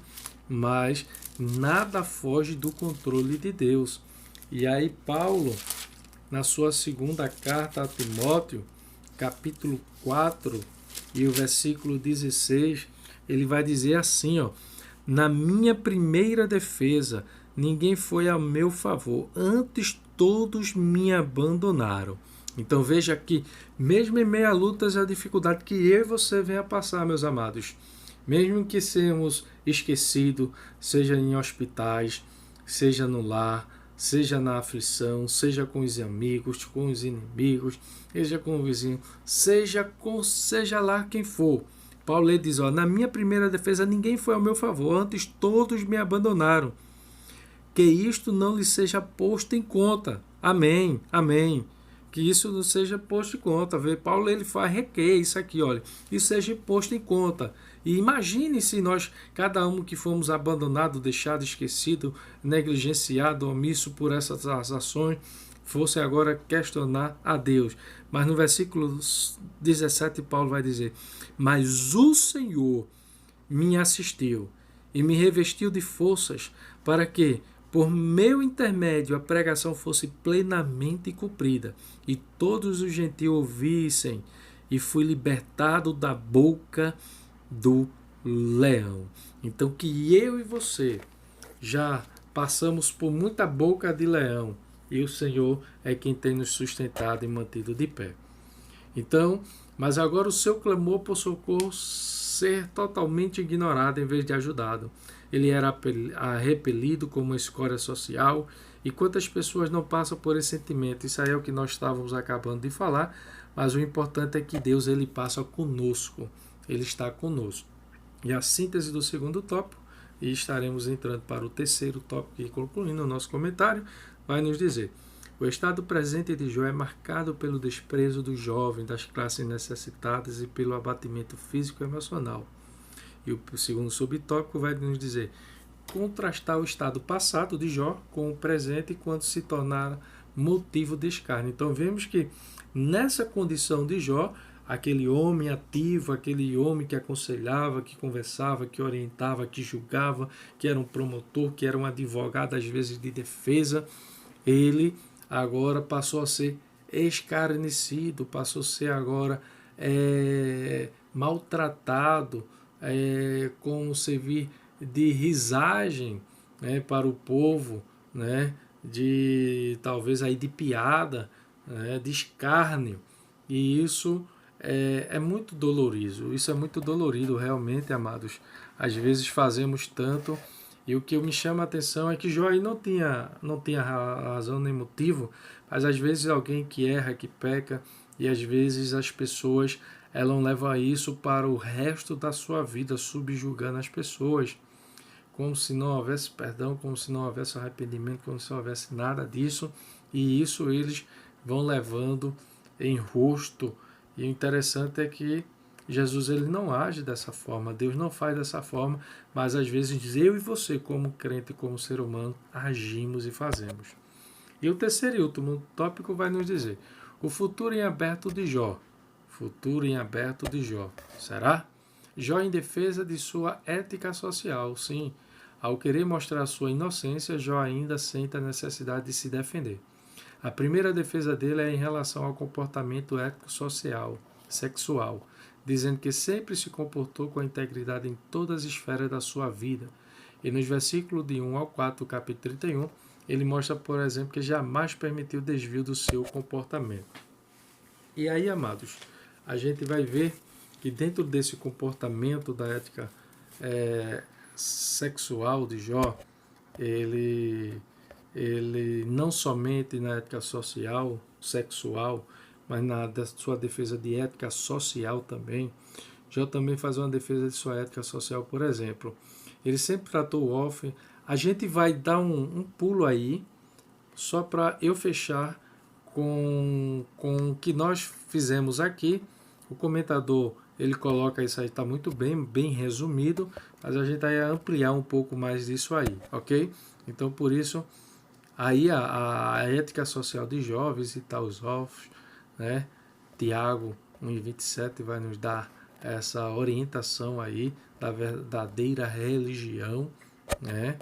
mas nada foge do controle de Deus. E aí Paulo, na sua segunda carta a Timóteo, capítulo 4 e o versículo 16, ele vai dizer assim, ó: na minha primeira defesa, ninguém foi a meu favor, antes todos me abandonaram. Então veja que, mesmo em meio a lutas e a dificuldade que eu e você venha passar, meus amados, mesmo que sejamos esquecidos, seja em hospitais, seja no lar, seja na aflição, seja com os amigos, com os inimigos, seja com o vizinho, seja lá quem for. Paulo diz, ó, na minha primeira defesa ninguém foi ao meu favor, antes todos me abandonaram. Que isto não lhe seja posto em conta. Amém, amém. Que isso não seja posto em conta. Paulo ele faz requer isso aqui, olha, isso seja posto em conta. E imagine se nós, cada um que fomos abandonado, deixado, esquecido, negligenciado, omisso por essas ações, fosse agora questionar a Deus. Mas no versículo 17 Paulo vai dizer, mas o Senhor me assistiu e me revestiu de forças para que, por meu intermédio, a pregação fosse plenamente cumprida e todos os gentios ouvissem, e fui libertado da boca do leão. Então que eu e você já passamos por muita boca de leão e o Senhor é quem tem nos sustentado e mantido de pé. Então, mas agora o seu clamor por socorro ser totalmente ignorado em vez de ajudado. Ele era repelido como uma escória social. E quantas pessoas não passam por esse sentimento? Isso aí é o que nós estávamos acabando de falar, mas o importante é que Deus ele passa conosco, ele está conosco. E a síntese do segundo tópico, e estaremos entrando para o terceiro tópico e concluindo o nosso comentário, vai nos dizer: o estado presente de Jó é marcado pelo desprezo do jovem, das classes necessitadas e pelo abatimento físico e emocional. E o segundo subtópico vai nos dizer: contrastar o estado passado de Jó com o presente quando se tornar motivo de escárnio. Então vemos que nessa condição de Jó, aquele homem ativo, aquele homem que aconselhava, que conversava, que orientava, que julgava, que era um promotor, que era um advogado às vezes de defesa, ele agora passou a ser escarnecido, passou a ser agora maltratado, como servir de risagem, né, para o povo, né, de talvez aí de piada, né, de escárnio. E isso é muito dolorido, isso é muito dolorido realmente, amados. Às vezes fazemos tanto, e o que me chama a atenção é que Jó aí não tinha razão nem motivo, mas às vezes alguém que erra, que peca, e às vezes as pessoas elas levam isso para o resto da sua vida, subjugando as pessoas, como se não houvesse perdão, como se não houvesse arrependimento, como se não houvesse nada disso, e isso eles vão levando em rosto. E o interessante é que Jesus ele não age dessa forma, Deus não faz dessa forma, mas às vezes eu e você, como crente, como ser humano, agimos e fazemos. E o terceiro e último tópico vai nos dizer: o futuro em aberto de Jó. Futuro em aberto de Jó. Será? Jó em defesa de sua ética social, sim. Ao querer mostrar sua inocência, Jó ainda sente a necessidade de se defender. A primeira defesa dele é em relação ao comportamento ético-social, sexual, dizendo que sempre se comportou com a integridade em todas as esferas da sua vida. E nos versículos de 1 ao 4 do capítulo 31, ele mostra, por exemplo, que jamais permitiu desvio do seu comportamento. E aí, amados, a gente vai ver que dentro desse comportamento da ética sexual de Jó, ele ele não somente na ética social, sexual, mas na sua defesa de ética social também. Jó também faz uma defesa de sua ética social, por exemplo. Ele sempre tratou o órfão. A gente vai dar um pulo aí, só para eu fechar com o que nós fizemos aqui. O comentador, ele coloca isso aí, está muito bem resumido, mas a gente vai ampliar um pouco mais disso aí, ok? Então, por isso, aí a ética social de Jó, visitar os órfãos, né? Tiago 1,27 vai nos dar essa orientação aí da verdadeira religião, né?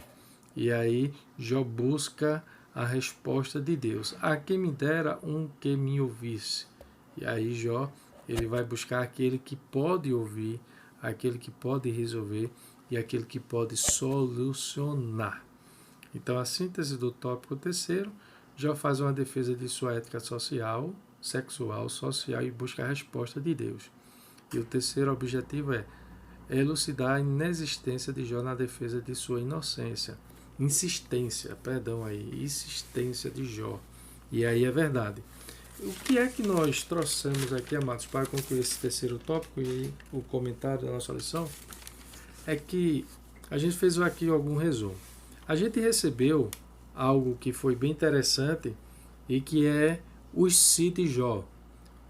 E aí Jó busca a resposta de Deus. A quem me dera um que me ouvisse. E aí Jó, ele vai buscar aquele que pode ouvir, aquele que pode resolver e aquele que pode solucionar. Então, a síntese do tópico terceiro, Jó faz uma defesa de sua ética social, sexual, social e busca a resposta de Deus. E o terceiro objetivo é elucidar a inexistência de Jó na defesa de sua insistência de Jó. E aí é verdade. O que é que nós trouxemos aqui, amados, para concluir esse terceiro tópico e o comentário da nossa lição? É que a gente fez aqui algum resumo. A gente recebeu algo que foi bem interessante e que é o si de Jó.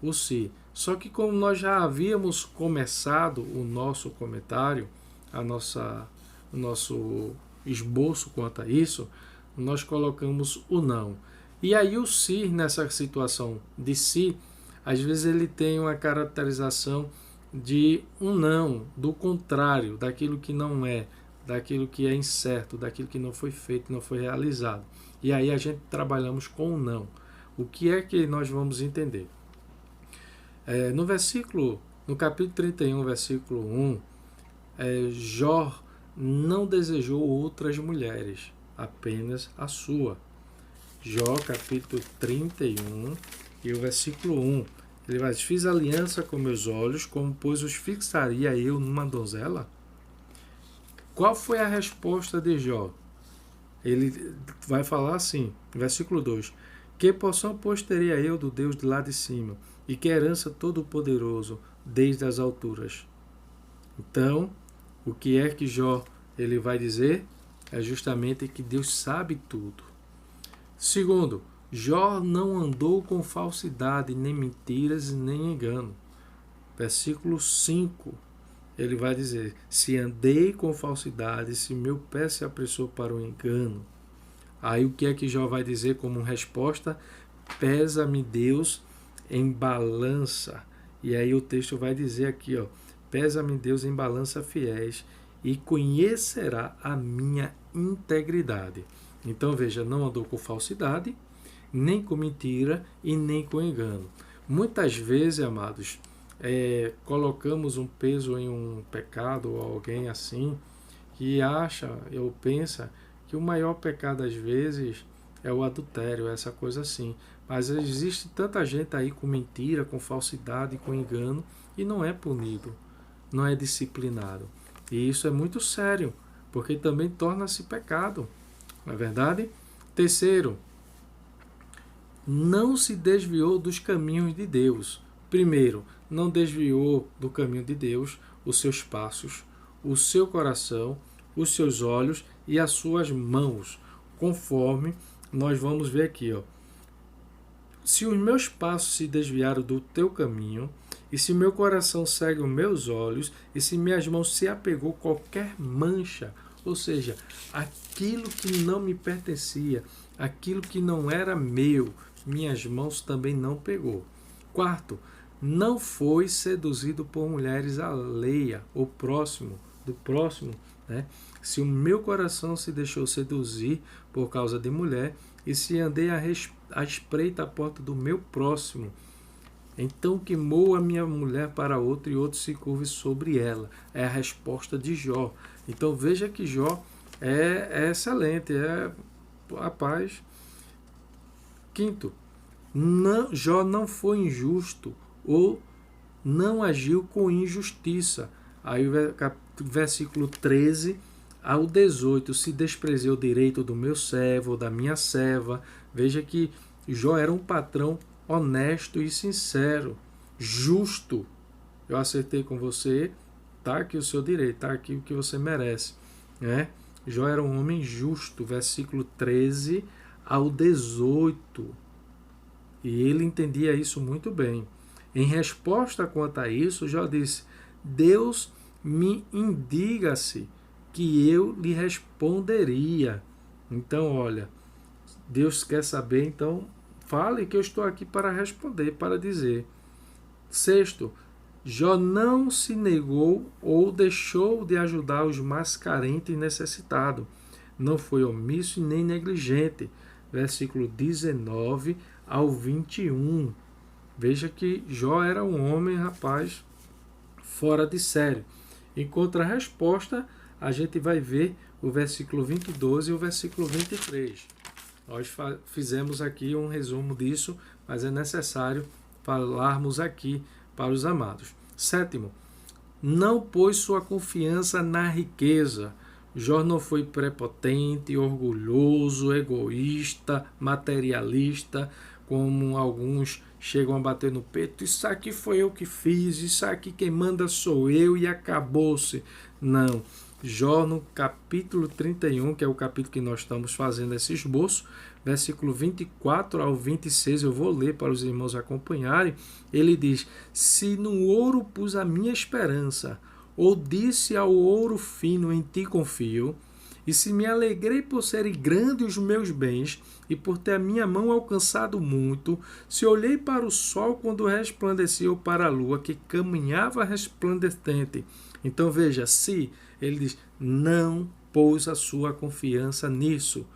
O si. Só que como nós já havíamos começado o nosso comentário, o nosso esboço quanto a isso, nós colocamos o não. E aí o si, nessa situação de si, às vezes ele tem uma caracterização de um não, do contrário, daquilo que não é, daquilo que é incerto, daquilo que não foi feito, não foi realizado. E aí a gente trabalhamos com o não. O que é que nós vamos entender? No capítulo 31, versículo 1, Jó não desejou outras mulheres, apenas a sua. Jó, capítulo 31, e o versículo 1, ele vai dizer: fiz aliança com meus olhos, como pois os fixaria eu numa donzela? Qual foi a resposta de Jó? Ele vai falar assim, versículo 2, que porção pois teria eu do Deus de lá de cima, e que herança todo-poderoso desde as alturas? Então, o que é que Jó ele vai dizer? É justamente que Deus sabe tudo. Segundo, Jó não andou com falsidade, nem mentiras, nem engano. Versículo 5, ele vai dizer: se andei com falsidade, se meu pé se apressou para o engano. Aí o que é que Jó vai dizer como resposta? Pesa-me Deus em balança. E aí o texto vai dizer aqui, ó: pesa-me Deus em balança fiéis e conhecerá a minha integridade. Então veja, não andou com falsidade, nem com mentira e nem com engano. Muitas vezes, amados, colocamos um peso em um pecado ou alguém assim, que acha ou pensa que o maior pecado às vezes é o adultério, essa coisa assim. Mas existe tanta gente aí com mentira, com falsidade, com engano, e não é punido, não é disciplinado. E isso é muito sério, porque também torna-se pecado. Não é verdade? Terceiro, não se desviou dos caminhos de Deus. Primeiro, não desviou do caminho de Deus os seus passos, o seu coração, os seus olhos e as suas mãos, conforme nós vamos ver aqui, ó. Se os meus passos se desviaram do teu caminho, e se meu coração segue os meus olhos, e se minhas mãos se apegou qualquer mancha, ou seja, aquilo que não me pertencia, aquilo que não era meu, minhas mãos também não pegou. Quarto, não foi seduzido por mulheres alheia, ou do próximo, né? Se o meu coração se deixou seduzir por causa de mulher, e se andei à espreita à porta do meu próximo, então queimou a minha mulher para outro e outro se curve sobre ela. É a resposta de Jó. Então veja que Jó é excelente, é a paz. Quinto, Jó não foi injusto ou não agiu com injustiça. Aí o versículo 13 Ao 18, se desprezei o direito do meu servo, da minha serva. Veja que Jó era um patrão honesto e sincero, justo. Eu acertei com você, tá aqui o seu direito, tá aqui o que você merece, né? Jó era um homem justo, versículo 13 ao 18. E ele entendia isso muito bem. Em resposta quanto a isso, Jó disse: Deus me indiga-se que eu lhe responderia. Então, olha, Deus quer saber, então fale que eu estou aqui para responder, para dizer. Sexto, Jó não se negou ou deixou de ajudar os mais carentes e necessitados. Não foi omisso e nem negligente. Versículo 19 ao 21. Veja que Jó era um homem, rapaz, fora de série. Em contrarresposta, a gente vai ver o versículo 22 e o versículo 23. Nós fizemos aqui um resumo disso, mas é necessário falarmos aqui para os amados. Sétimo, não pôs sua confiança na riqueza. Jó não foi prepotente, orgulhoso, egoísta, materialista, como alguns chegam a bater no peito. Isso aqui foi eu que fiz, isso aqui quem manda sou eu e acabou-se. Não. Jó, no capítulo 31, que é o capítulo que nós estamos fazendo esse esboço, versículo 24 ao 26, eu vou ler para os irmãos acompanharem. Ele diz: se no ouro pus a minha esperança, ou disse ao ouro fino, em ti confio, e se me alegrei por serem grandes os meus bens, e por ter a minha mão alcançado muito, se olhei para o sol quando resplandecia, ou para a lua que caminhava resplandecente. Então veja, se ele diz, não pôs a sua confiança nisso.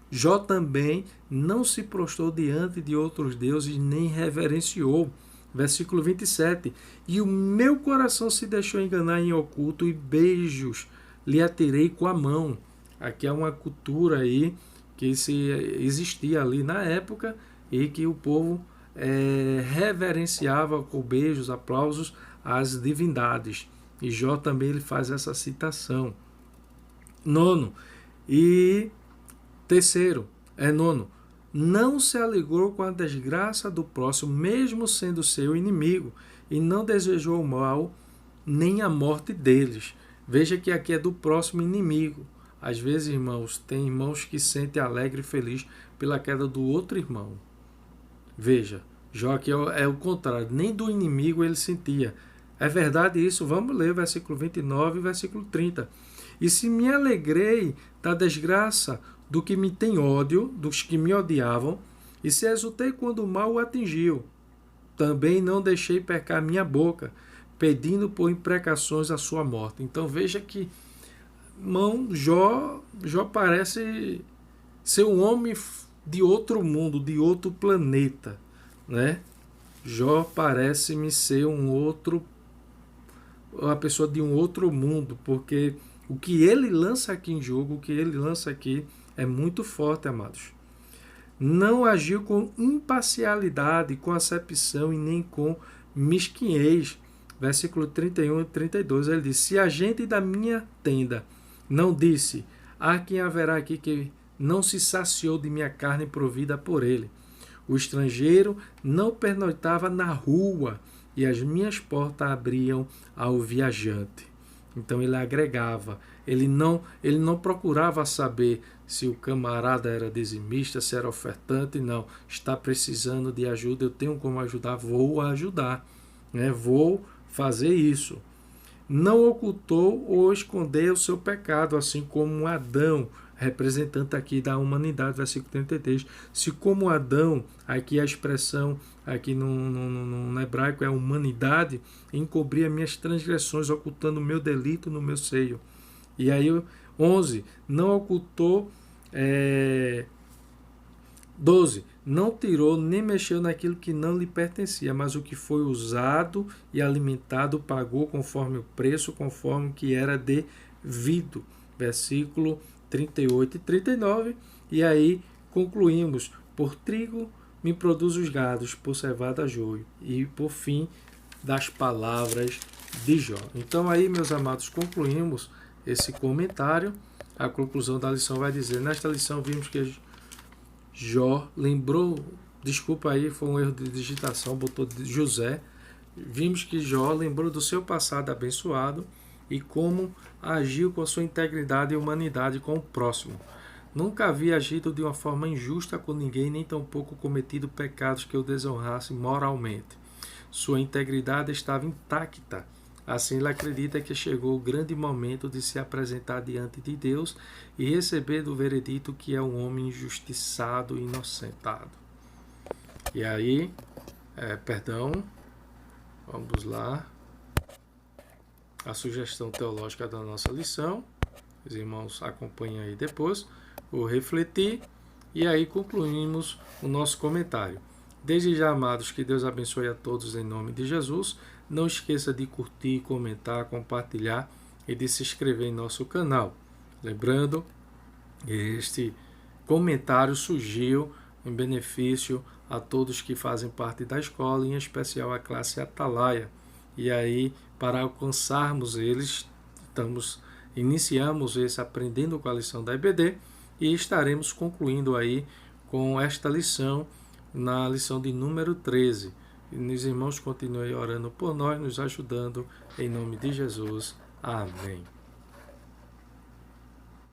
Jó também não se prostrou diante de outros deuses, nem reverenciou. Versículo 27. E o meu coração se deixou enganar em oculto, e beijos lhe atirei com a mão. Aqui é uma cultura aí que existia ali na época e que o povo reverenciava com beijos, aplausos às divindades. E Jó também ele faz essa citação. Nono. E terceiro, nono. Não se alegrou com a desgraça do próximo, mesmo sendo seu inimigo, e não desejou o mal, nem a morte deles. Veja que aqui é do próximo inimigo. Às vezes, irmãos, tem irmãos que sentem alegre e feliz pela queda do outro irmão. Veja, Jó aqui é o contrário, nem do inimigo ele sentia. É verdade isso? Vamos ler o versículo 29 e o versículo 30. E se me alegrei da desgraça do que me tem ódio, dos que me odiavam, e se exultei quando o mal o atingiu, também não deixei pecar minha boca, pedindo por imprecações a sua morte. Então veja que Jó parece ser um homem de outro mundo, de outro planeta, né? Jó parece-me ser uma pessoa de um outro mundo, porque o que ele lança aqui em jogo, o que ele lança aqui é muito forte, amados. Não agiu com imparcialidade, com acepção e nem com mesquinhez. Versículo 31 e 32, ele diz, se a gente da minha tenda não disse, há quem haverá aqui que não se saciou de minha carne provida por ele. O estrangeiro não pernoitava na rua, e as minhas portas abriam ao viajante. Então ele agregava, ele não procurava saber se o camarada era dizimista, se era ofertante, não. Está precisando de ajuda, eu tenho como ajudar, vou ajudar, né? Vou fazer isso. Não ocultou ou escondeu o seu pecado, assim como Adão, representante aqui da humanidade, versículo 33. Se como Adão, aqui a expressão aqui no hebraico é humanidade, encobria minhas transgressões, ocultando o meu delito no meu seio. E aí 11, não ocultou 12. Não tirou nem mexeu naquilo que não lhe pertencia, mas o que foi usado e alimentado pagou conforme o preço, conforme o que era devido. Versículo 38 e 39. E aí concluímos, por trigo me produz os gados, por cevada joio. E por fim, das palavras de Jó. Então aí, meus amados, concluímos esse comentário. A conclusão da lição vai dizer: nesta lição vimos que Jó lembrou, desculpa aí, foi um erro de digitação, botou de José. Vimos que Jó lembrou do seu passado abençoado e como agiu com a sua integridade e humanidade com o próximo. Nunca havia agido de uma forma injusta com ninguém, nem tampouco cometido pecados que o desonrassem moralmente. Sua integridade estava intacta. Assim, ele acredita que chegou o grande momento de se apresentar diante de Deus e receber do veredito que é um homem injustiçado e inocentado. E aí, vamos lá. A sugestão teológica da nossa lição. Os irmãos acompanhem aí depois. Vou refletir e aí concluímos o nosso comentário. Desde já, amados, que Deus abençoe a todos em nome de Jesus. Não esqueça de curtir, comentar, compartilhar e de se inscrever em nosso canal. Lembrando, este comentário surgiu em benefício a todos que fazem parte da escola, em especial a classe Atalaia. E aí, para alcançarmos eles, iniciamos esse Aprendendo com a Lição da EBD e estaremos concluindo aí com esta lição, na lição de número 13. E os irmãos continuem orando por nós, nos ajudando, em nome de Jesus. Amém.